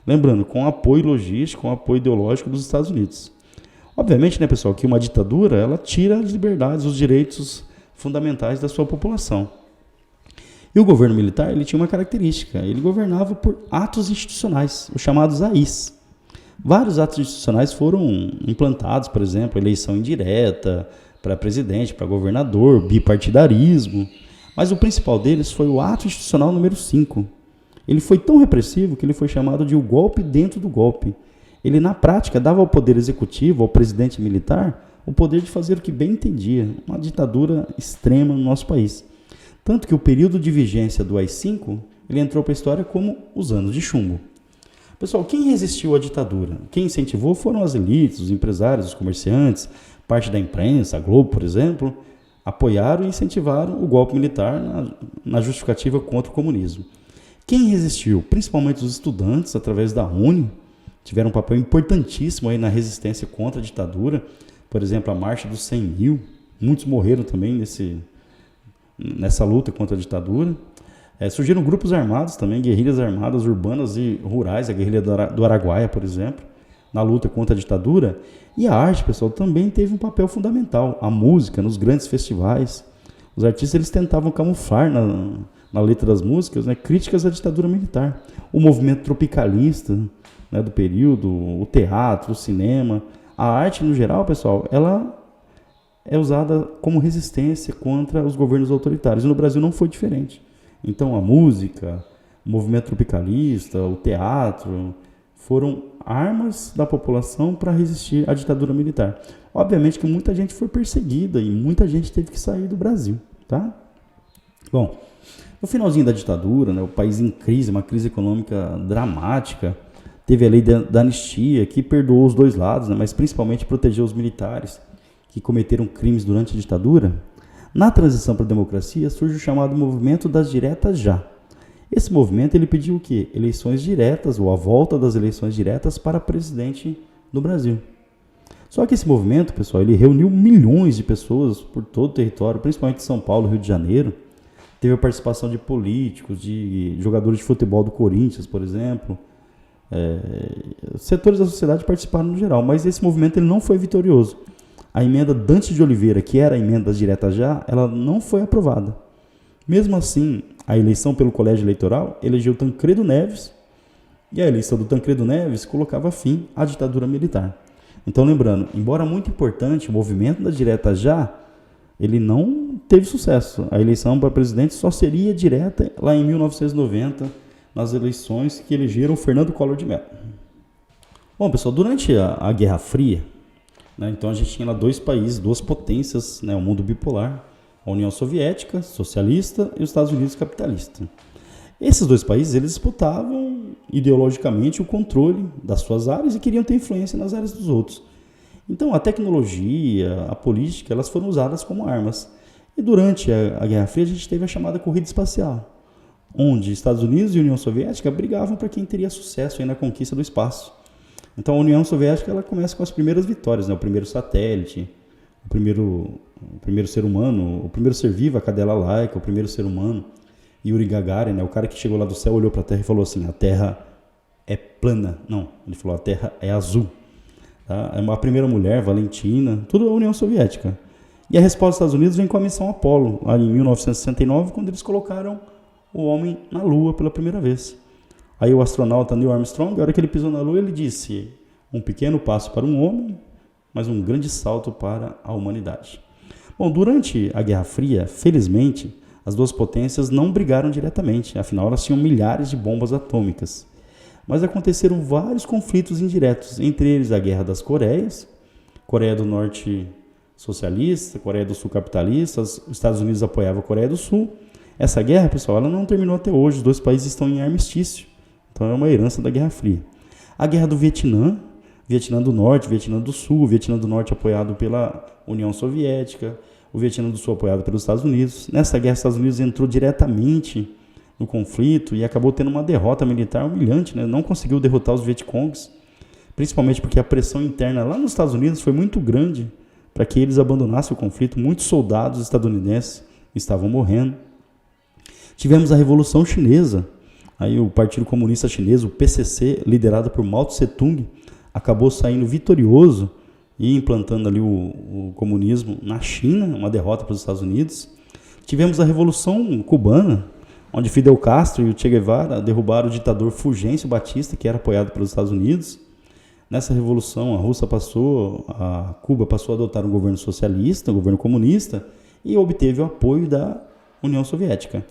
Lembrando, com apoio logístico, com apoio ideológico dos Estados Unidos. Obviamente, né, pessoal, que uma ditadura, ela tira as liberdades, os direitos fundamentais da sua população. E o governo militar, ele tinha uma característica, ele governava por atos institucionais, os chamados AIs. Vários atos institucionais foram implantados, por exemplo, eleição indireta para presidente, para governador, bipartidarismo, mas o principal deles foi o ato institucional número 5. Ele foi tão repressivo que ele foi chamado de o golpe dentro do golpe. Ele, na prática, dava ao poder executivo, ao presidente militar, o poder de fazer o que bem entendia, uma ditadura extrema no nosso país. Tanto que o período de vigência do AI-5, ele entrou para a história como os anos de chumbo. Pessoal, quem resistiu à ditadura? Quem incentivou foram as elites, os empresários, os comerciantes, parte da imprensa, a Globo, por exemplo, apoiaram e incentivaram o golpe militar na justificativa contra o comunismo. Quem resistiu? Principalmente os estudantes, através da UNE, tiveram um papel importantíssimo aí na resistência contra a ditadura. Por exemplo, a Marcha dos 100 mil, muitos morreram também nessa luta contra a ditadura. Surgiram grupos armados também, guerrilhas armadas urbanas e rurais, a guerrilha do Araguaia, por exemplo, na luta contra a ditadura. E a arte, pessoal, também teve um papel fundamental. A música, nos grandes festivais, os artistas eles tentavam camuflar na letra das músicas, né, críticas à ditadura militar. O movimento tropicalista, né, do período, o teatro, o cinema, a arte no geral, pessoal, ela é usada como resistência contra os governos autoritários. E no Brasil não foi diferente. Então a música, o movimento tropicalista, o teatro, foram armas da população para resistir à ditadura militar. Obviamente que muita gente foi perseguida e muita gente teve que sair do Brasil, tá? Bom, no finalzinho da ditadura, né, o país em crise, uma crise econômica dramática, teve a lei da anistia, que perdoou os dois lados, né, mas principalmente protegeu os militares que cometeram crimes durante a ditadura. Na transição para a democracia, surge o chamado movimento das diretas já. Esse movimento ele pediu o quê? Eleições diretas, ou a volta das eleições diretas para presidente no Brasil. Só que esse movimento, pessoal, ele reuniu milhões de pessoas por todo o território, principalmente São Paulo, Rio de Janeiro. Teve a participação de políticos, de jogadores de futebol do Corinthians, por exemplo. Setores da sociedade participaram no geral, mas esse movimento ele não foi vitorioso. A emenda Dante de Oliveira, que era a emenda das diretas já, ela não foi aprovada. Mesmo assim, a eleição pelo colégio eleitoral elegeu Tancredo Neves, e a eleição do Tancredo Neves colocava fim à ditadura militar. Então, lembrando, embora muito importante, o movimento das diretas já, ele não teve sucesso. A eleição para presidente só seria direta lá em 1990, nas eleições que elegeram Fernando Collor de Mello. Bom, pessoal, durante a Guerra Fria, né, então a gente tinha lá dois países, duas potências, né, o mundo bipolar, a União Soviética, socialista, e os Estados Unidos, capitalista. Esses dois países eles disputavam ideologicamente o controle das suas áreas e queriam ter influência nas áreas dos outros. Então a tecnologia, a política, elas foram usadas como armas. E durante a Guerra Fria a gente teve a chamada corrida espacial, onde Estados Unidos e União Soviética brigavam para quem teria sucesso aí na conquista do espaço. Então a União Soviética ela começa com as primeiras vitórias, né? O primeiro satélite, o primeiro ser humano, o primeiro ser vivo, a cadela laica, o primeiro ser humano, Yuri Gagarin, né? O cara que chegou lá do céu, olhou para a Terra e falou assim, a Terra é plana. Não, ele falou, a Terra é azul. Tá? A primeira mulher, Valentina, tudo a União Soviética. E a resposta dos Estados Unidos vem com a missão Apollo, lá em 1969, quando eles colocaram o homem na Lua pela primeira vez. Aí o astronauta Neil Armstrong, a hora que ele pisou na Lua, ele disse, um pequeno passo para um homem, mas um grande salto para a humanidade. Bom, durante a Guerra Fria, felizmente, as duas potências não brigaram diretamente, afinal elas tinham milhares de bombas atômicas. Mas aconteceram vários conflitos indiretos, entre eles a Guerra das Coreias, Coreia do Norte socialista, Coreia do Sul capitalista, os Estados Unidos apoiavam a Coreia do Sul. Essa guerra, pessoal, ela não terminou até hoje, os dois países estão em armistício. Então é uma herança da Guerra Fria. A Guerra do Vietnã, Vietnã do Norte, Vietnã do Sul, o Vietnã do Norte apoiado pela União Soviética, o Vietnã do Sul apoiado pelos Estados Unidos. Nessa guerra, os Estados Unidos entrou diretamente no conflito e acabou tendo uma derrota militar humilhante, né? Não conseguiu derrotar os Vietcongs, principalmente porque a pressão interna lá nos Estados Unidos foi muito grande para que eles abandonassem o conflito. Muitos soldados estadunidenses estavam morrendo. Tivemos a Revolução Chinesa, aí o Partido Comunista Chinês, o PCC, liderado por Mao Tse-tung, acabou saindo vitorioso e implantando ali o comunismo na China, uma derrota para os Estados Unidos. Tivemos a Revolução Cubana, onde Fidel Castro e o Che Guevara derrubaram o ditador Fulgêncio Batista, que era apoiado pelos Estados Unidos. Nessa revolução, a Cuba passou a adotar um governo socialista, um governo comunista, e obteve o apoio da União Soviética.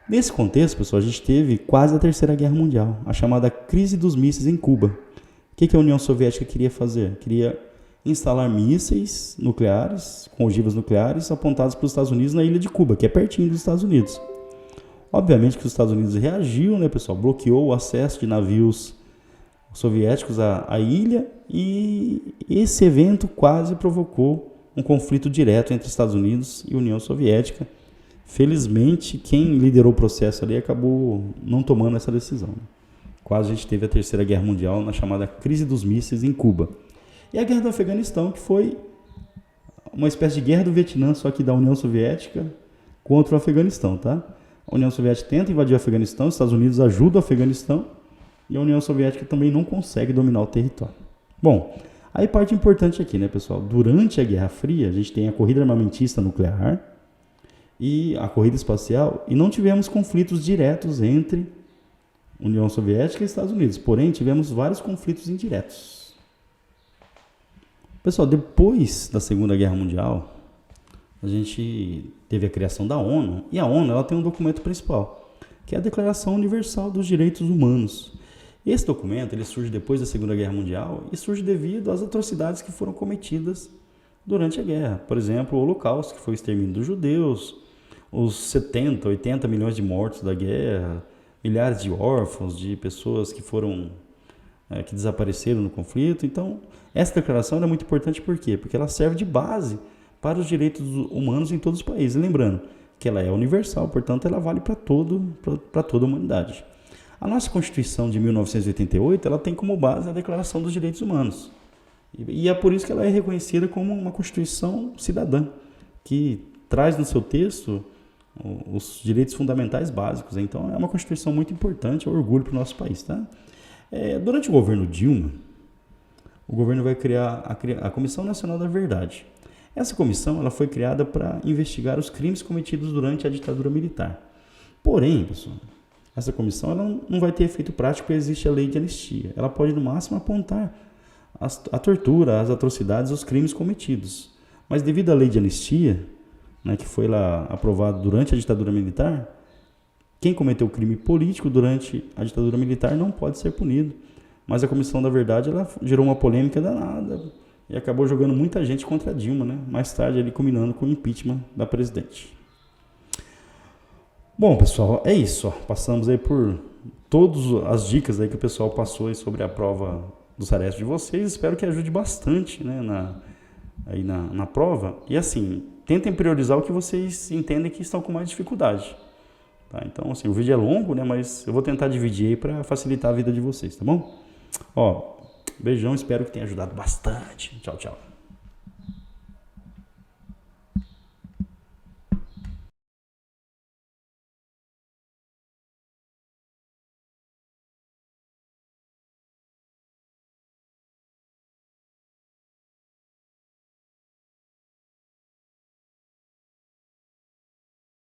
Nesse contexto, pessoal, a gente teve quase a Terceira Guerra Mundial, a chamada crise dos mísseis em Cuba. O que a União Soviética queria fazer? Queria instalar mísseis nucleares, com ogivas nucleares, apontados para os Estados Unidos na ilha de Cuba, que é pertinho dos Estados Unidos. Obviamente que os Estados Unidos reagiu, né, pessoal? Bloqueou o acesso de navios soviéticos à ilha, e esse evento quase provocou um conflito direto entre Estados Unidos e União Soviética. Felizmente, quem liderou o processo ali acabou não tomando essa decisão. Quase a gente teve a Terceira Guerra Mundial na chamada crise dos mísseis em Cuba. E a Guerra do Afeganistão, que foi uma espécie de guerra do Vietnã, só que da União Soviética contra o Afeganistão, tá? A União Soviética tenta invadir o Afeganistão, os Estados Unidos ajudam o Afeganistão, e a União Soviética também não consegue dominar o território. Bom, aí parte importante aqui, né, pessoal? Durante a Guerra Fria, a gente tem a corrida armamentista nuclear e a corrida espacial, e não tivemos conflitos diretos entre União Soviética e Estados Unidos. Porém, tivemos vários conflitos indiretos. Pessoal, depois da Segunda Guerra Mundial, a gente teve a criação da ONU, e a ONU ela tem um documento principal, que é a Declaração Universal dos Direitos Humanos. Esse documento ele surge depois da Segunda Guerra Mundial e surge devido às atrocidades que foram cometidas durante a guerra. Por exemplo, o Holocausto, que foi o extermínio dos judeus, os 70, 80 milhões de mortos da guerra, milhares de órfãos, de pessoas que foram que desapareceram no conflito. Então, essa declaração é muito importante por quê? Porque ela serve de base para os direitos humanos em todos os países. Lembrando que ela é universal, portanto, ela vale para toda a humanidade. A nossa Constituição de 1988, ela tem como base a Declaração dos Direitos Humanos. E é por isso que ela é reconhecida como uma Constituição cidadã, que traz no seu texto os direitos fundamentais básicos. Então, é uma Constituição muito importante, é um orgulho para o nosso país, tá? Durante o governo Dilma, o governo vai criar a Comissão Nacional da Verdade. Essa comissão ela foi criada para investigar os crimes cometidos durante a ditadura militar. Porém, pessoal, essa comissão ela não vai ter efeito prático porque existe a lei de anistia. Ela pode, no máximo, apontar a tortura, as atrocidades, os crimes cometidos. Mas devido à lei de anistia, né, que foi lá aprovada durante a ditadura militar, quem cometeu crime político durante a ditadura militar não pode ser punido. Mas a Comissão da Verdade ela gerou uma polêmica danada e acabou jogando muita gente contra a Dilma, né? Mais tarde ele culminando com o impeachment da presidente. Bom, pessoal, é isso. Ó. Passamos aí por todas as dicas aí que o pessoal passou aí sobre a prova do Saresp de vocês. Espero que ajude bastante, né, na prova. E assim, tentem priorizar o que vocês entendem que estão com mais dificuldade. Tá? Então, assim, o vídeo é longo, né, mas eu vou tentar dividir aí para facilitar a vida de vocês, tá bom? Ó, beijão, espero que tenha ajudado bastante. Tchau, tchau.